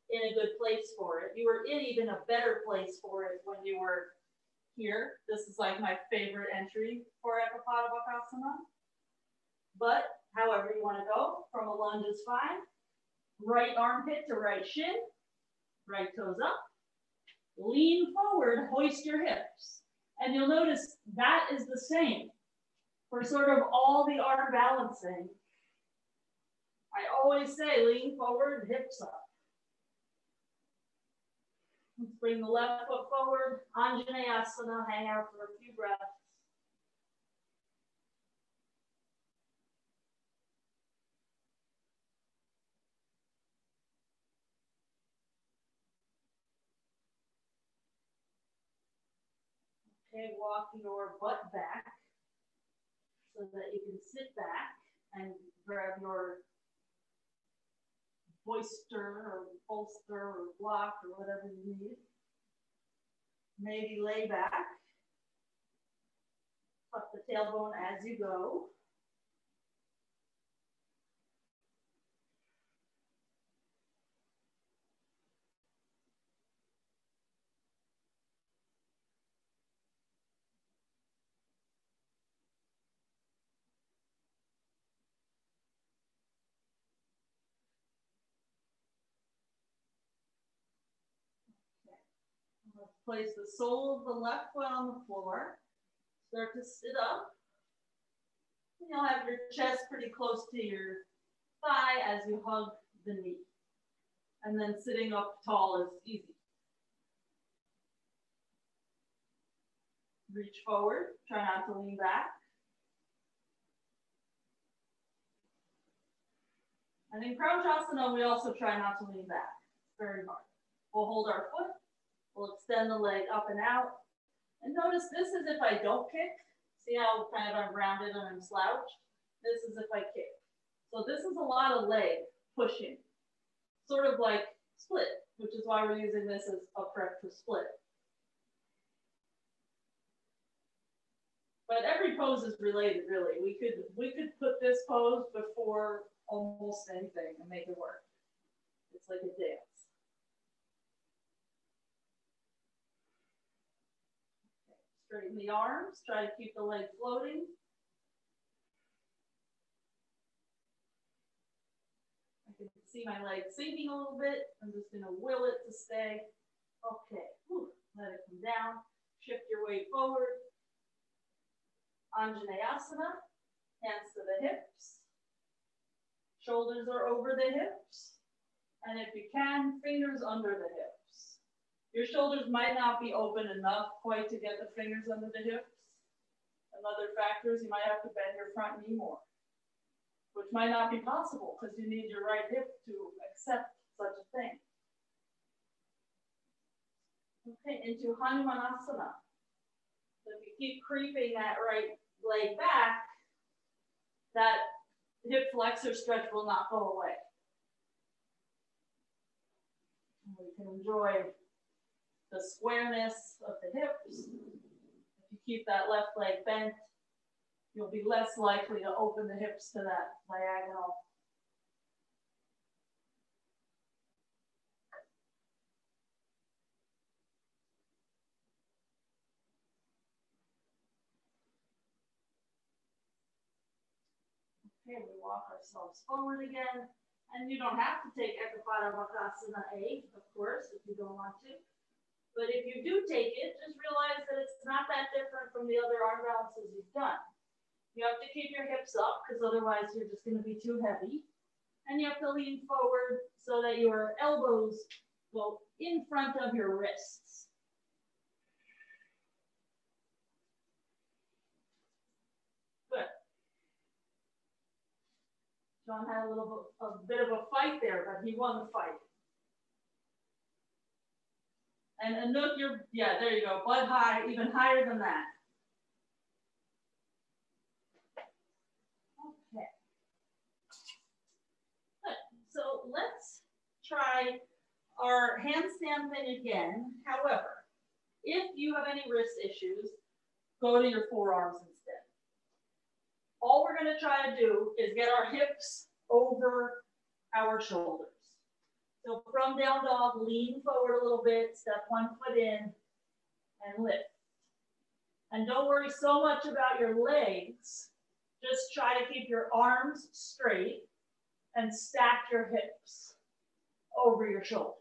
in a good place for it. You were in even a better place for it when you were here. This is like my favorite entry for Bakasana. But however you want to go, from a lunge is fine. Right armpit to right shin, right toes up. Lean forward, hoist your hips. And you'll notice that is the same for sort of all the arm balancing. I always say lean forward, hips up. Let's bring the left foot forward, Anjaneyasana, hang out for a few breaths. Okay, walk your butt back so that you can sit back and grab your bolster or block or whatever you need. Maybe lay back. Tuck the tailbone as you go. Let's place the sole of the left foot on the floor. Start to sit up. And you'll have your chest pretty close to your thigh as you hug the knee. And then sitting up tall is easy. Reach forward, try not to lean back. And in Crouch Asana, we also try not to lean back. It's very hard. We'll hold our foot. We'll extend the leg up and out. And notice this is if I don't kick. See how kind of I'm rounded and I'm slouched? This is if I kick. So this is a lot of leg pushing. Sort of like split, which is why we're using this as a prep for split. But every pose is related, really. We could put this pose before almost anything and make it work. It's like a dance. Straighten the arms, try to keep the leg floating. I can see my leg sinking a little bit. I'm just going to will it to stay. Okay, whew. Let it come down. Shift your weight forward. Anjaneyasana, hands to the hips. Shoulders are over the hips. And if you can, fingers under the hips. Your shoulders might not be open enough quite to get the fingers under the hips. And other factors, you might have to bend your front knee more. which might not be possible because you need your right hip to accept such a thing. Okay, into Hanumanasana. So if you keep creeping that right leg back, that hip flexor stretch will not go away. And we can enjoy the squareness of the hips. If you keep that left leg bent, you'll be less likely to open the hips to that diagonal. Okay, we walk ourselves forward again. And you don't have to take Bakasana A, of course, if you don't want to. But if you do take it, just realize that it's not that different from the other arm balances you've done. You have to keep your hips up because otherwise you're just going to be too heavy. And you have to lean forward so that your elbows go in front of your wrists. Good. John had a bit of a fight there, but he won the fight. And Anouk, yeah, there you go, butt high, even higher than that. Okay. Good. So let's try our handstand thing again. However, if you have any wrist issues, go to your forearms instead. All we're going to try to do is get our hips over our shoulders. So from down dog, lean forward a little bit, step one foot in, and lift. And don't worry so much about your legs. Just try to keep your arms straight and stack your hips over your shoulders.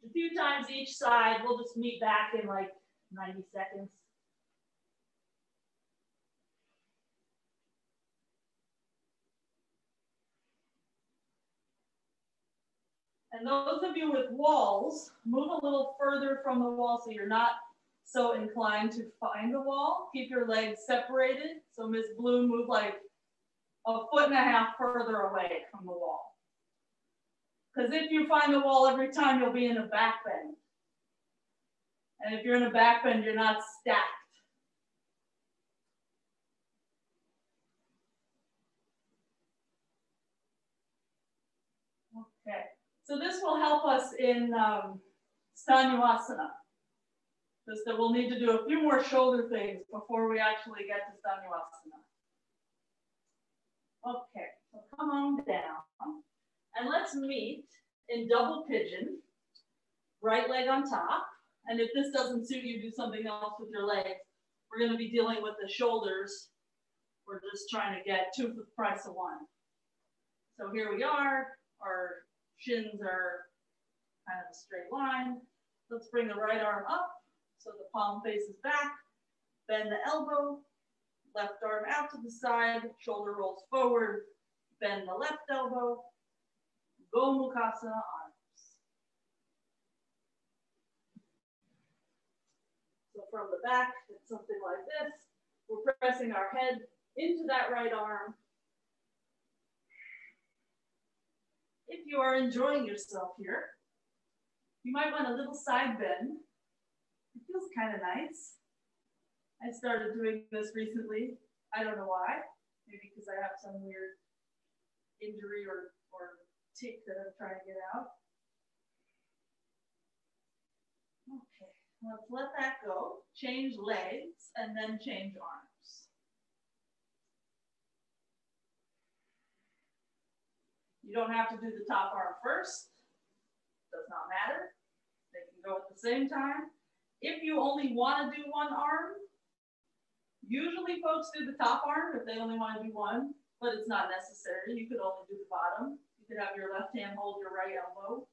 A few times each side. We'll just meet back in like 90 seconds. And those of you with walls, move a little further from the wall so you're not so inclined to find the wall. Keep your legs separated. So Miss Bloom, move like 1.5 feet further away from the wall. Because if you find the wall every time, you'll be in a back bend. And if you're in a back bend, you're not stacked. Okay. So this will help us in Stanuasana. Just that we'll need to do a few more shoulder things before we actually get to Stanuasana. Okay, so come on down. And let's meet in double pigeon. Right leg on top. And if this doesn't suit you, do something else with your legs. We're going to be dealing with the shoulders. We're just trying to get 2 for the price of 1. So here we are. Our shins are kind of a straight line. Let's bring the right arm up so the palm faces back. Bend the elbow, left arm out to the side, shoulder rolls forward, bend the left elbow, go Mukasana arms. So from the back, it's something like this. We're pressing our head into that right arm. If you are enjoying yourself here, you might want a little side bend. It feels kind of nice. I started doing this recently. I don't know why. Maybe because I have some weird injury or tick that I'm trying to get out. Okay, let's let that go. Change legs and then change arms. You don't have to do the top arm first. Does not matter. They can go at the same time. If you only want to do one arm, usually folks do the top arm if they only want to do one, but it's not necessary. You could only do the bottom. You could have your left hand hold your right elbow.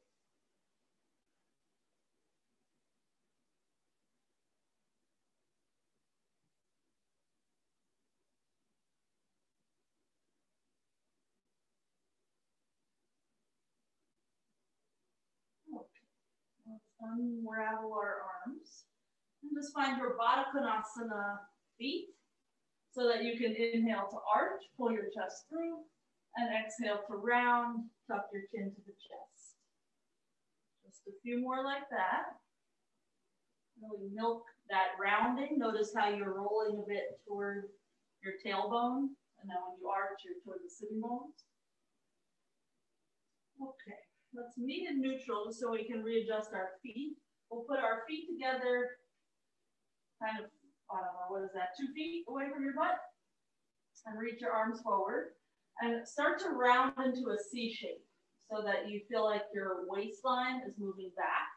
Let's unravel our arms. And just find your Bakasana feet. so that you can inhale to arch, pull your chest through, and exhale to round, tuck your chin to the chest. Just a few more like that. Really milk that rounding. Notice how you're rolling a bit toward your tailbone, and then when you arch, you're toward the sitting bones. Okay, let's meet in neutral just so we can readjust our feet. We'll put our feet together, kind of, I don't know, what is that, 2 feet away from your butt, and reach your arms forward, and start to round into a C shape so that you feel like your waistline is moving back.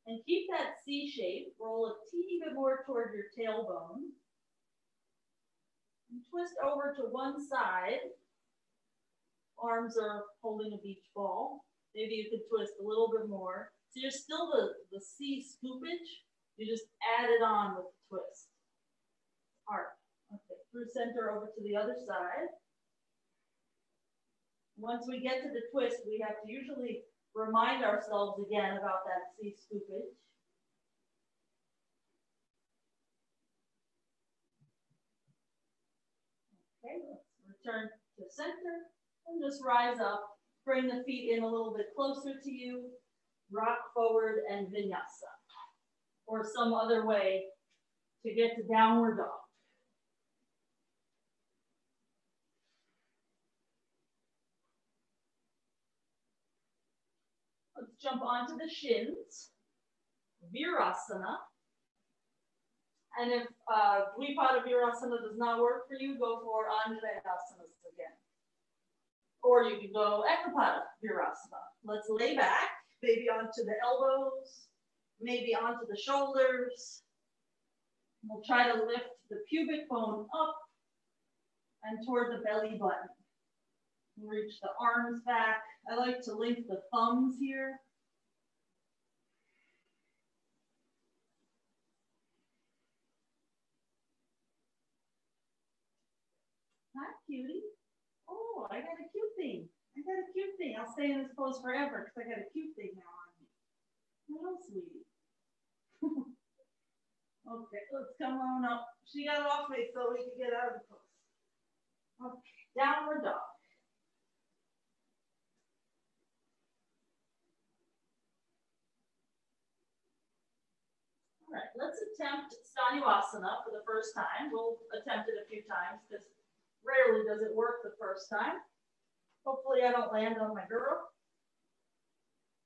And keep that C shape, roll a teeny bit more toward your tailbone, and twist over to one side. Arms are holding a beach ball. Maybe you could twist a little bit more. So you're still the C scoopage, you just add it on with the twist. All right, okay, through center over to the other side. Once we get to the twist, we have to usually remind ourselves again about that C scoopage. Okay, let's return to center and just rise up. Bring the feet in a little bit closer to you. Rock forward and vinyasa, or some other way to get to downward dog. Let's jump onto the shins, Virasana. And if Dvipada does not work for you, go for Asanas again. Or you can go Ekapada Virasana. Let's lay back, maybe onto the elbows, maybe onto the shoulders. We'll try to lift the pubic bone up and toward the belly button. Reach the arms back. I like to link the thumbs here. Hi, cutie. Oh, I got a cute thing. I'll stay in this pose forever because I got a cute thing now on me. Hello, sweetie. Okay, let's come on up. She got off me so we can get out of the pose. Okay, downward dog. All right, let's attempt Stanuasana for the first time. We'll attempt it a few times because rarely does it work the first time. Hopefully I don't land on my girl.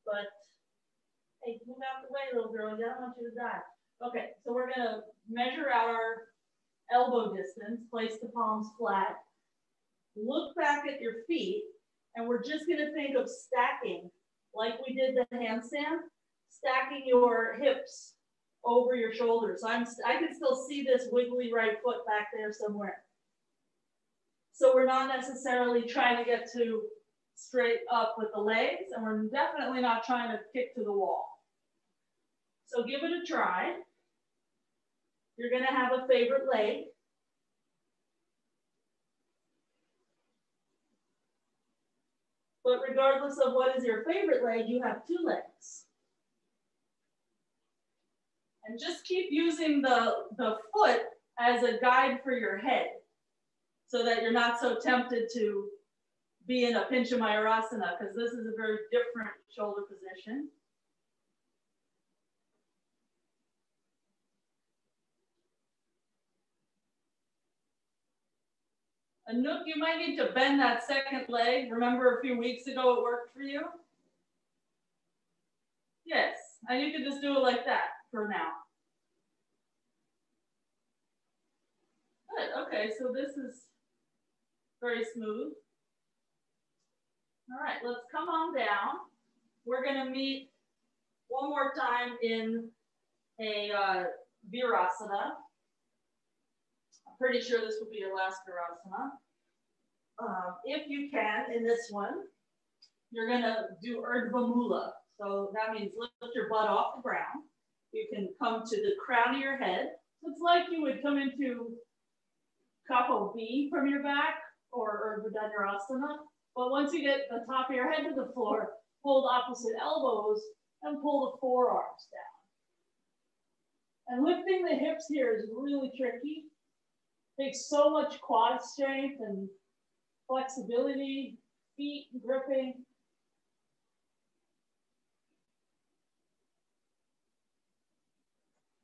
But, hey, move out the way, little girl. I don't want you to die. Okay, so we're gonna measure out our elbow distance, place the palms flat, look back at your feet, and we're just gonna think of stacking, like we did the handstand, stacking your hips over your shoulders. I can still see this wiggly right foot back there somewhere. So we're not necessarily trying to get to straight up with the legs, and we're definitely not trying to kick to the wall. So give it a try. You're gonna have a favorite leg. But regardless of what is your favorite leg, you have 2 legs. And just keep using the foot as a guide for your head so that you're not so tempted to be in a Pincha mayurasana, because this is a very different shoulder position. Anouk, you might need to bend that second leg. Remember a few weeks ago it worked for you? Yes, and you can just do it like that for now. Good, okay, so this is very smooth. All right, let's come on down. We're gonna meet one more time in a Virasana. I'm pretty sure this will be your last Virasana. If you can, in this one, you're gonna do Urdhva Mula. So that means lift your butt off the ground. You can come to the crown of your head. It's like you would come into Kapo B from your back or Urdhva Dhanurasana. But once you get the top of your head to the floor, hold opposite elbows and pull the forearms And lifting the hips here is really tricky. Takes so much quad strength and flexibility, feet gripping.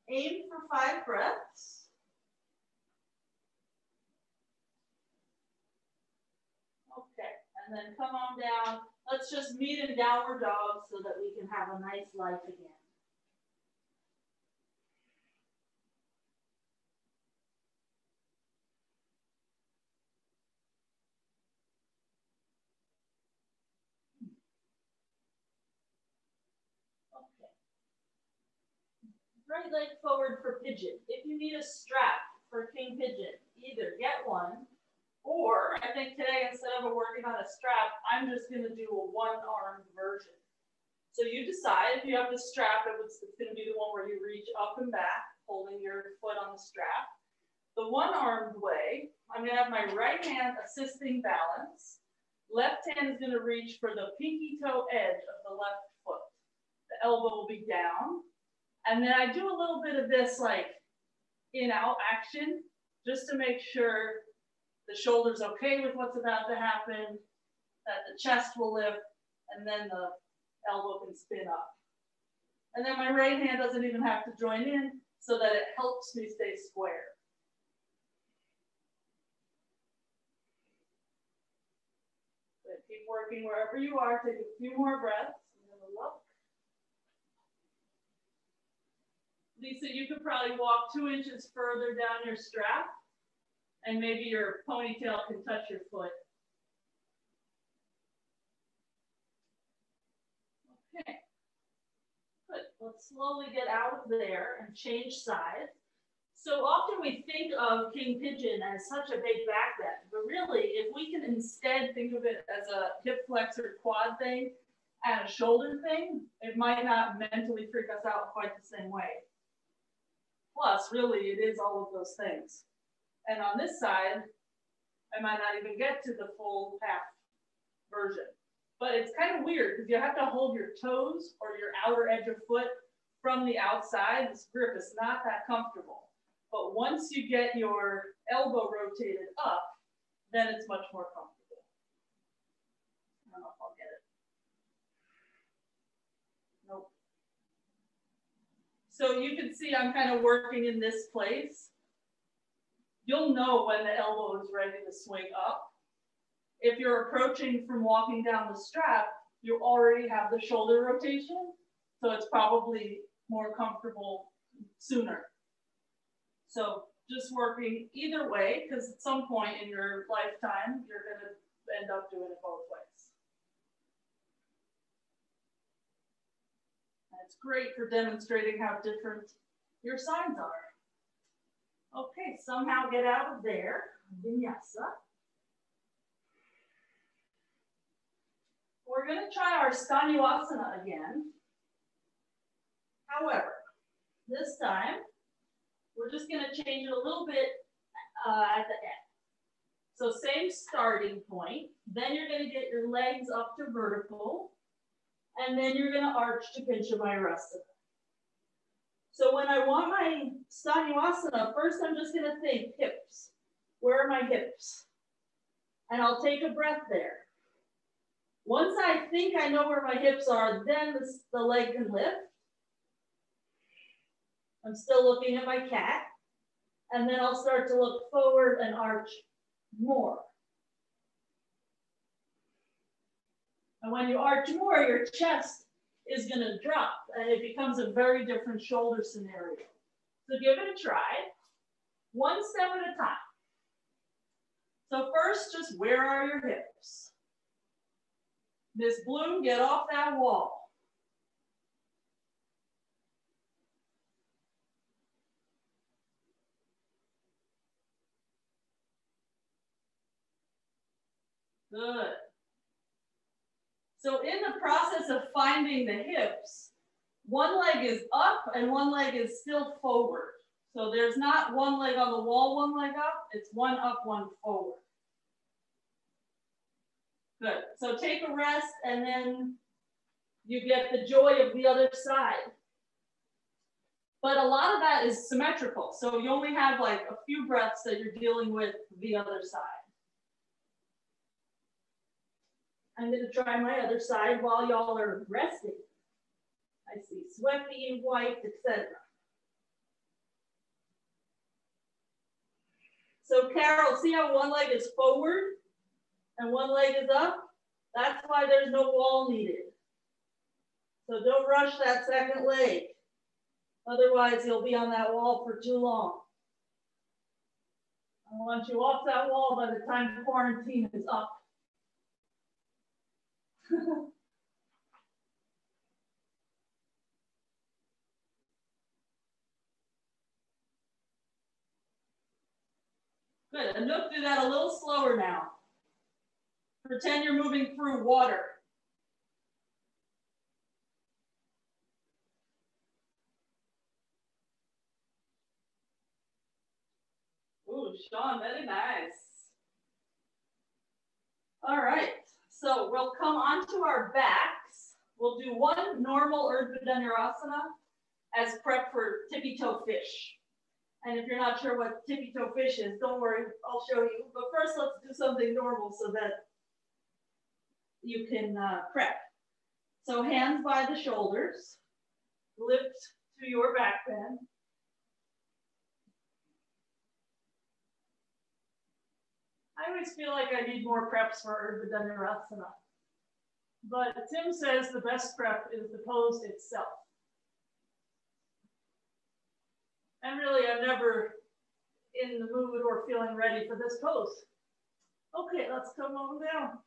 Aim for 5 breaths. Okay, and then come on down. Let's just meet in downward dog so that we can have a nice life again. Right leg forward for pigeon. If you need a strap for king pigeon, either get one, or I think today instead of working on a strap, I'm just going to do a one-armed version. So you decide if you have the strap, it's going to be the one where you reach up and back, holding your foot on the strap. The one-armed way, I'm going to have my right hand assisting balance. Left hand is going to reach for the pinky toe edge of the left foot. The elbow will be down. And then I do a little bit of this like in-out action just to make sure the shoulder's okay with what's about to happen, that the chest will lift, and then the elbow can spin up. And then my right hand doesn't even have to join in so that it helps me stay square. But keep working wherever you are. Take a few more breaths and then we'll look. Lisa, you could probably walk 2 inches further down your strap and maybe your ponytail can touch your foot. Okay, good. Let's slowly get out of there and change sides. So often we think of king pigeon as such a big back bend, but really if we can instead think of it as a hip flexor quad thing and a shoulder thing, it might not mentally freak us out quite the same way. Plus, really, it is all of those things. And on this side, I might not even get to the full half version. But it's kind of weird because you have to hold your toes or your outer edge of foot from the outside. This grip is not that comfortable. But once you get your elbow rotated up, then it's much more comfortable. I don't know if I'll get it. Nope. So you can see I'm kind of working in this place. You'll know when the elbow is ready to swing up. If you're approaching from walking down the strap, you already have the shoulder rotation, so it's probably more comfortable sooner. So just working either way, because at some point in your lifetime, you're going to end up doing it both ways. And it's great for demonstrating how different your signs are. Okay, somehow get out of there, vinyasa. We're going to try our Stanuasana again. However, this time, we're just going to change it a little bit at the end. So same starting point, then you're going to get your legs up to vertical, and then you're going to arch to Pincha mayurasana. So when I want my Stanuasana, first I'm just going to think hips. Where are my hips? And I'll take a breath there. Once I think I know where my hips are, then the leg can lift. I'm still looking at my cat. And then I'll start to look forward and arch more. And when you arch more, your chest is going to drop and it becomes a very different shoulder scenario. So give it a try, one step at a time. So first, just where are your hips? Miss Bloom, get off that wall. Good. So in the process of finding the hips, one leg is up and one leg is still forward. So there's not one leg on the wall, one leg up. It's one up, one forward. Good. So take a rest and then you get the joy of the other side. But a lot of that is symmetrical. So you only have like a few breaths that you're dealing with the other side. I'm gonna try my other side while y'all are resting. I see sweat being wiped, etc. So Carol, see how one leg is forward and one leg is up? That's why there's no wall needed. So don't rush that second leg. Otherwise, you'll be on that wall for too long. I want you off that wall by the time the quarantine is up. Good, and look, do that a little slower now. Pretend you're moving through water. Ooh, Sean, very nice. All right, so we'll come onto our backs. We'll do one normal Adv Asana as prep for tippy toe fish. And if you're not sure what tippy toe fish is, don't worry, I'll show you. But first, let's do something normal so that you can prep. So hands by the shoulders, lift to your back bend. I always feel like I need more preps for Adv Asana. But Tim says the best prep is the pose itself. And really, I'm never in the mood or feeling ready for this pose. Okay, let's come on down.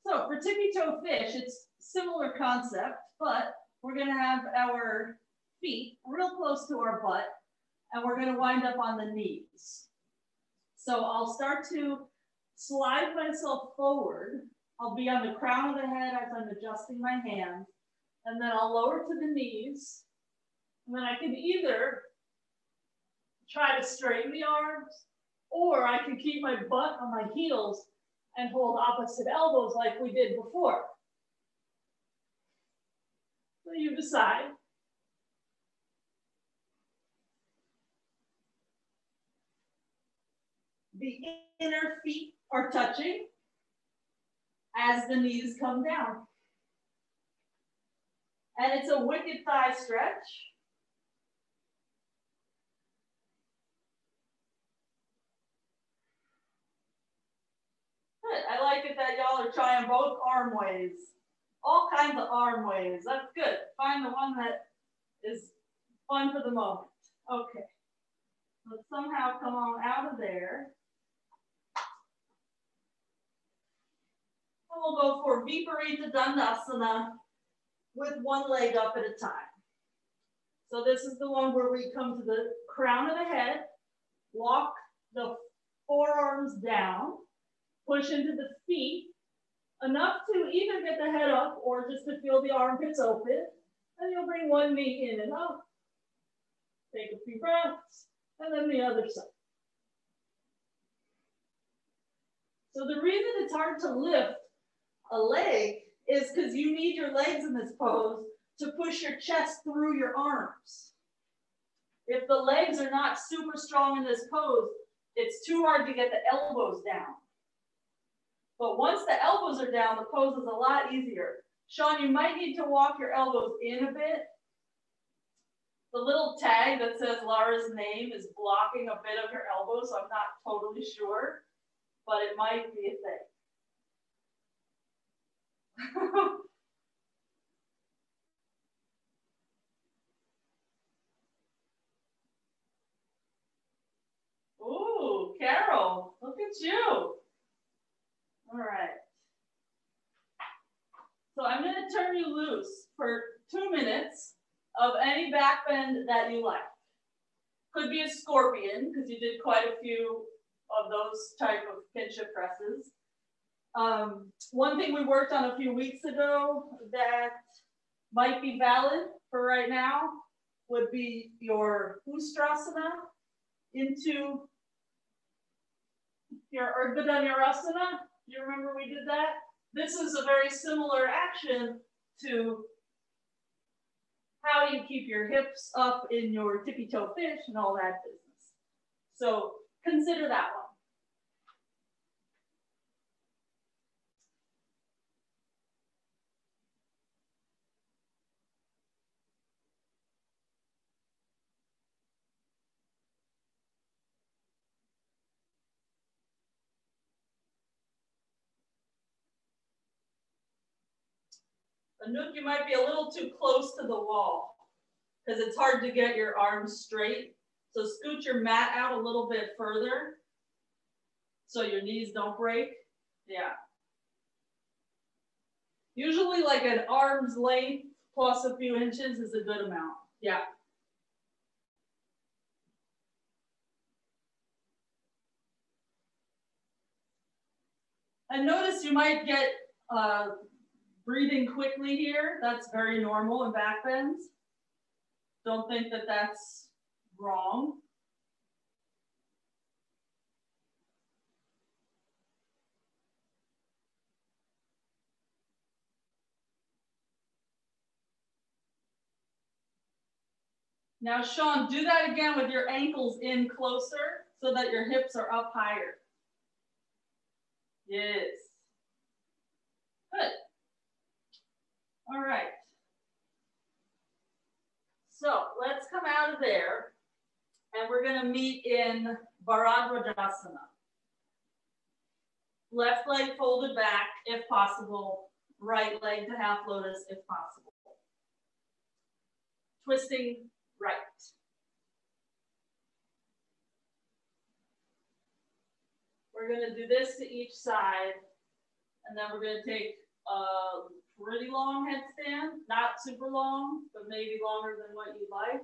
So for tippy toe fish, it's similar concept, but we're gonna have our feet real close to our butt, and we're gonna wind up on the knees. So I'll start to slide myself forward. I'll be on the crown of the head as I'm adjusting my hands, and then I'll lower to the knees. And then I can either try to straighten the arms, or I can keep my butt on my heels and hold opposite elbows like we did before. So you decide. The inner feet are touching as the knees come down. And it's a wicked thigh stretch. Good. I like it that y'all are trying both arm ways. All kinds of arm ways. That's good. Find the one that is fun for the moment. Okay. Let's somehow come on out of there. And we'll go for Parivrtta Utkatasana with one leg up at a time. So this is the one where we come to the crown of the head, walk the forearms down, push into the feet, enough to either get the head up or just to feel the armpits open. And you'll bring one knee in and up. Take a few breaths, and then the other side. So the reason it's hard to lift a leg is because you need your legs in this pose to push your chest through your arms. If the legs are not super strong in this pose, it's too hard to get the elbows down. But once the elbows are down, the pose is a lot easier. Sean, you might need to walk your elbows in a bit. The little tag that says Lara's name is blocking a bit of her elbow, so I'm not totally sure, but it might be a thing. Ooh, Carol, look at you. All right. So I'm going to turn you loose for 2 minutes of any back bend that you like. Could be a scorpion, because you did quite a few of those type of Pincha presses. One thing we worked on a few weeks ago that might be valid for right now would be your Ustrasana into your Adv Asana. Do you remember we did that? This is a very similar action to how you keep your hips up in your tippy toe fish and all that business. So consider that one. Anouk, you might be a little too close to the wall because it's hard to get your arms straight. So scoot your mat out a little bit further so your knees don't break. Yeah. Usually like an arm's length plus a few inches is a good amount. Yeah. And notice you might get breathing quickly here. That's very normal in back bends. Don't think that that's wrong. Now, Sean, do that again with your ankles in closer so that your hips are up higher. Yes. Good. All right. So let's come out of there and we're going to meet in Parivrtta Utkatasana. Left leg folded back if possible, right leg to half lotus if possible. Twisting right. We're going to do this to each side, and then we're going to take a pretty long headstand, not super long, but maybe longer than what you like.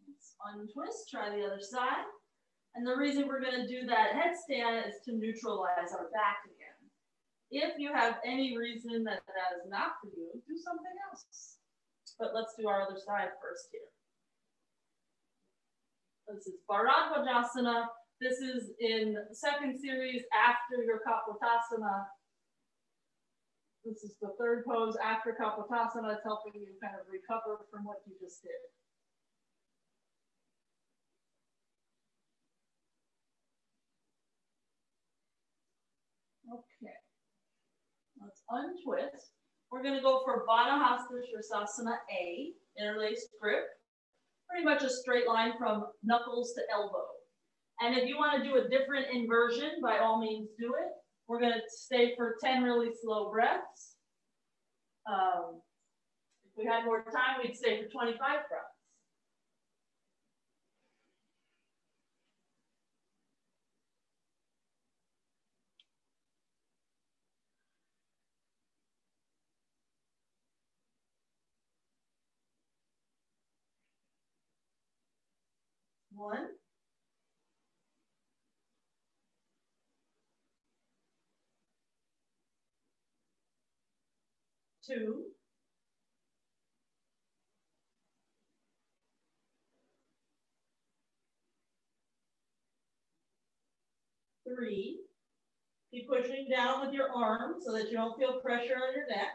Let's untwist, try the other side. And the reason we're going to do that headstand is to neutralize our back again. If you have any reason that that is not for you, do something else. But let's do our other side first here. This is Parivrtta Utkatasana. This is in the second series after your Galavasana. This is the third pose after Galavasana. It's helping you kind of recover from what you just did. Okay, let's untwist. We're going to go for Bakasana A, interlaced grip. Pretty much a straight line from knuckles to elbow. And if you want to do a different inversion, by all means do it. We're going to stay for 10 really slow breaths. If we had more time, we'd stay for 25 breaths. One. Two. Three. Keep pushing down with your arms so that you don't feel pressure on your neck.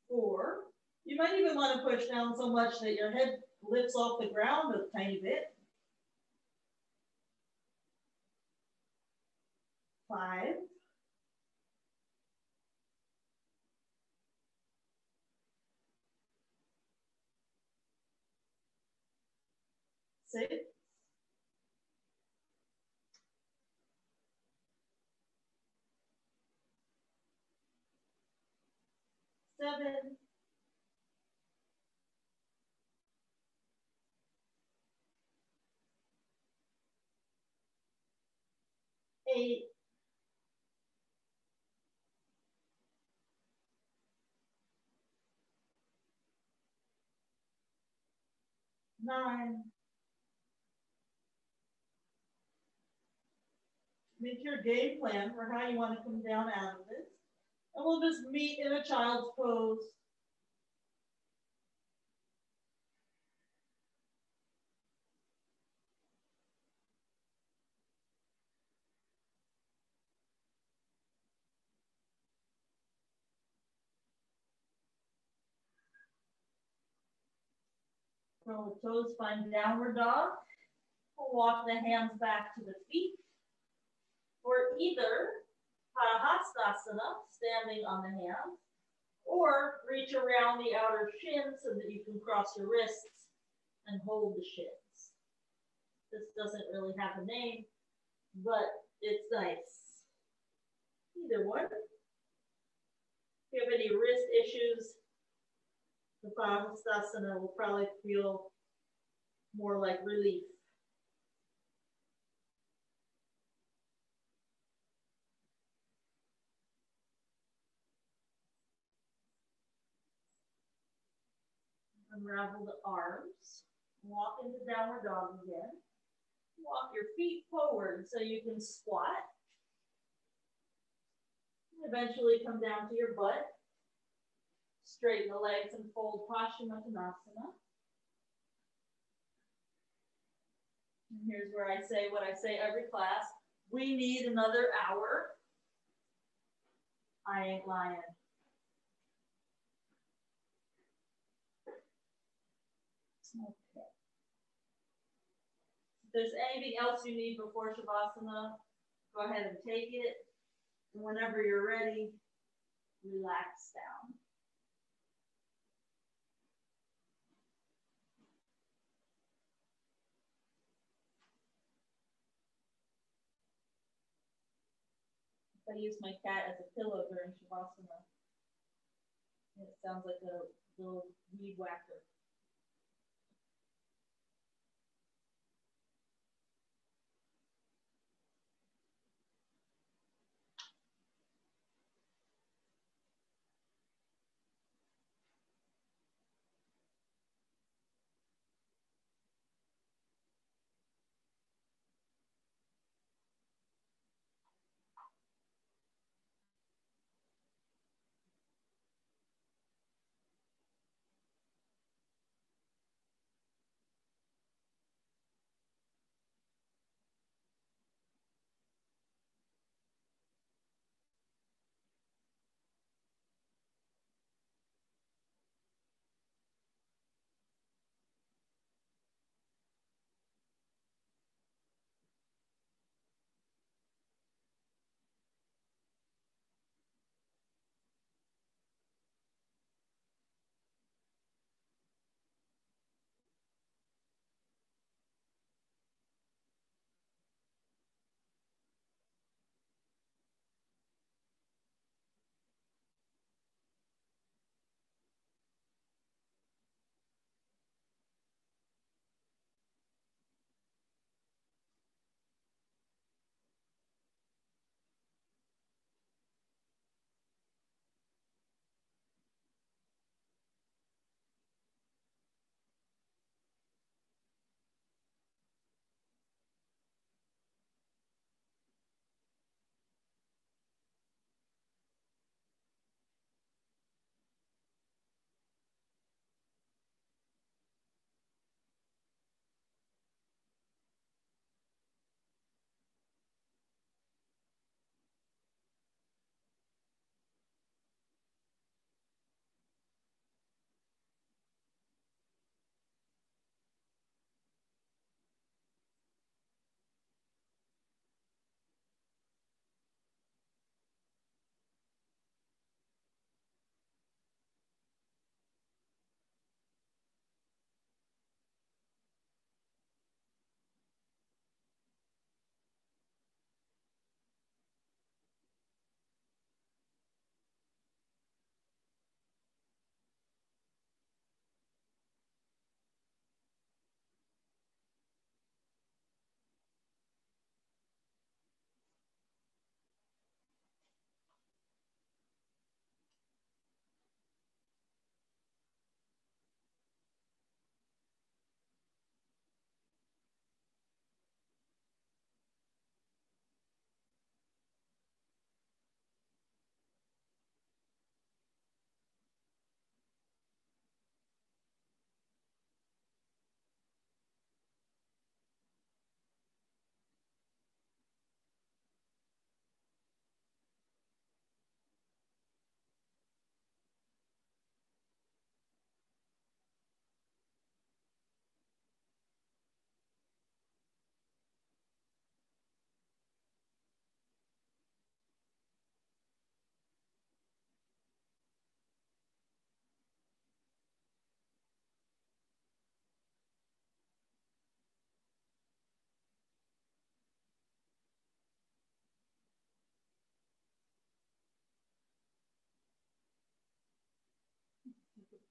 4. You might even want to push down so much that your head lifts off the ground a tiny bit. 5. 6. 7. 8. 9. Make your game plan for how you want to come down out of this. And we'll just meet in a child's pose. Curl the toes, find downward dog. We'll walk the hands back to the feet. Or either Parivrtta, standing on the hands, or reach around the outer shin so that you can cross your wrists and hold the shins. This doesn't really have a name, but it's nice. Either one. If you have any wrist issues, the Bakasana will probably feel more like relief. Unravel the arms. Walk into downward dog again. Walk your feet forward so you can squat. Eventually come down to your butt. Straighten the legs and fold Parsva. And here's where I say what I say every class. We need another hour. I ain't lying. Okay. If there's anything else you need before Shavasana, go ahead and take it. And whenever you're ready, relax down. I use my cat as a pillow during Shavasana. It sounds like a little weed whacker.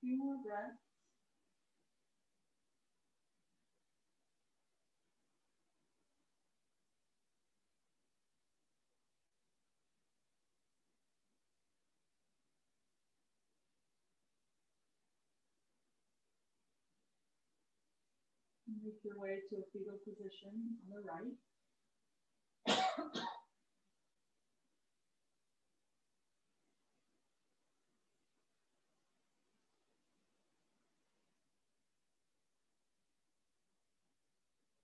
few more breaths. Make your way to a fetal position on the right.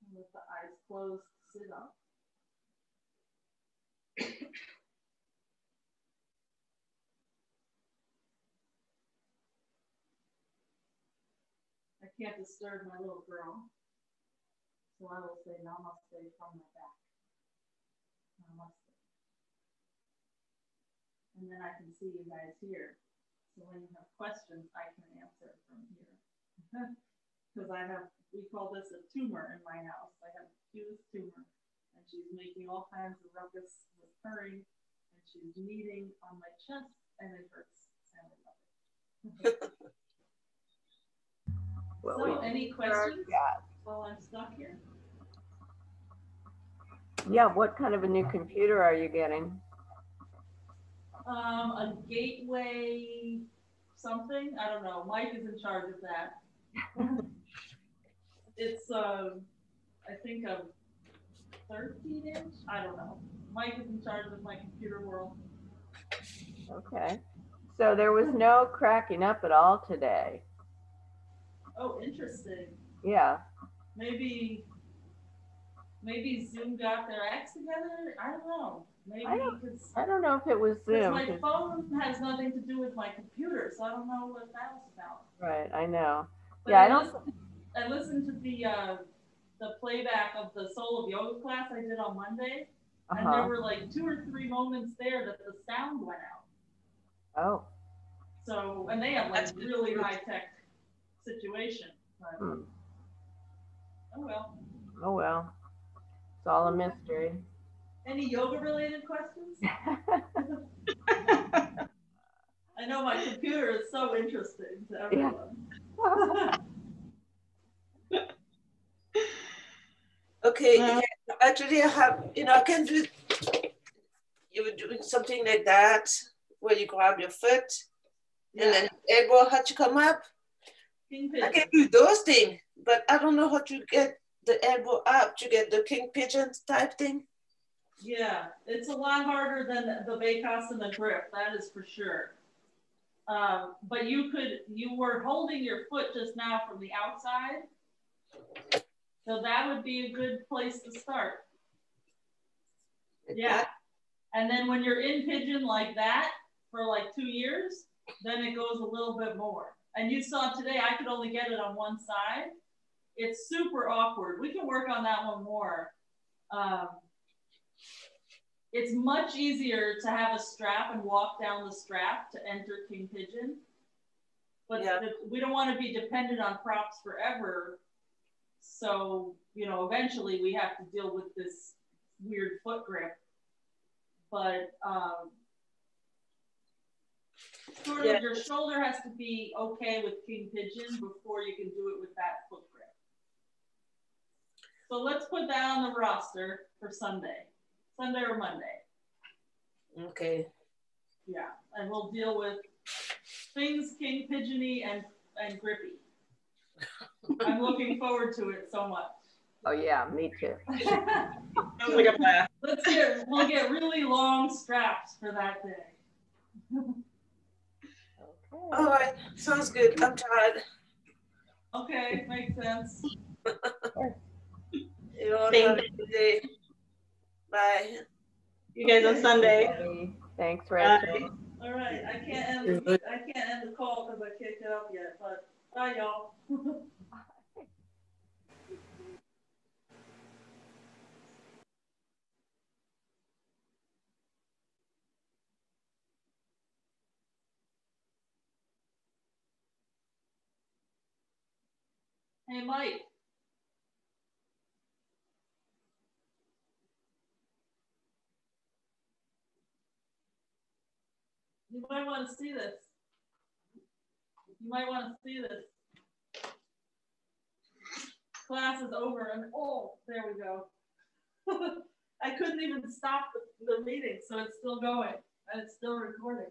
And with the eyes closed, sit up. I can't disturb my little girl, so I will say namaste from my back. Namaste. And then I can see you guys here. So when you have questions, I can answer from here. Because we call this a tumor in my house. I have a huge tumor, and she's making all kinds of ruckus with purring, and she's kneading on my chest, and it hurts, and I love it. Well, so, any questions while I'm stuck here? Yeah, what kind of a new computer are you getting? A gateway something. I don't know. Mike is in charge of that. It's I think a 13-inch. I don't know. Mike is in charge of my computer world. Okay. So there was no cracking up at all today. Oh, interesting. Yeah. Maybe Zoom got their acts together. I don't know. Maybe I don't know if it was Zoom. My phone has nothing to do with my computer, so I don't know what that was about. Right, I know. But yeah, I listened to the playback of the solo yoga class I did on Monday, and there were like 2 or 3 moments there that the sound went out. Oh. So, and they have like really high tech situation. But, oh well. Oh well. It's all a mystery. Any yoga related questions? I know my computer is so interesting to everyone. Yeah. Okay, actually I have, I can do, you were doing something like that, where you grab your foot, and then elbow had to come up. I can do those things, but I don't know how to get the elbow up to get the king pigeon type thing. Yeah, it's a lot harder than the Bakasana grip, that is for sure. But you were holding your foot just now from the outside. So that would be a good place to start. Yeah. And then when you're in pigeon like that for like 2 years, then it goes a little bit more. And you saw today, I could only get it on one side. It's super awkward. We can work on that one more. It's much easier to have a strap and walk down the strap to enter king pigeon. But we don't want to be dependent on props forever. So, eventually we have to deal with this weird foot grip. But sort of your shoulder has to be okay with king pigeon before you can do it with that foot grip. So let's put that on the roster for Sunday or Monday. Okay. Yeah, and we'll deal with things king pigeony and grippy. I'm looking forward to it so much. Oh yeah, me too. We'll get really long straps for that day. Okay. All right, sounds good. I'm tired. Okay, makes sense. You all have a good day. Bye. You guys on Sunday. Thanks, Rachel. All right, I can't end the call because I can't get up yet, but bye, y'all. Hey, Mike. You might want to see this. You might want to see this. Class is over and oh, there we go. I couldn't even stop the meeting, so it's still going and it's still recording.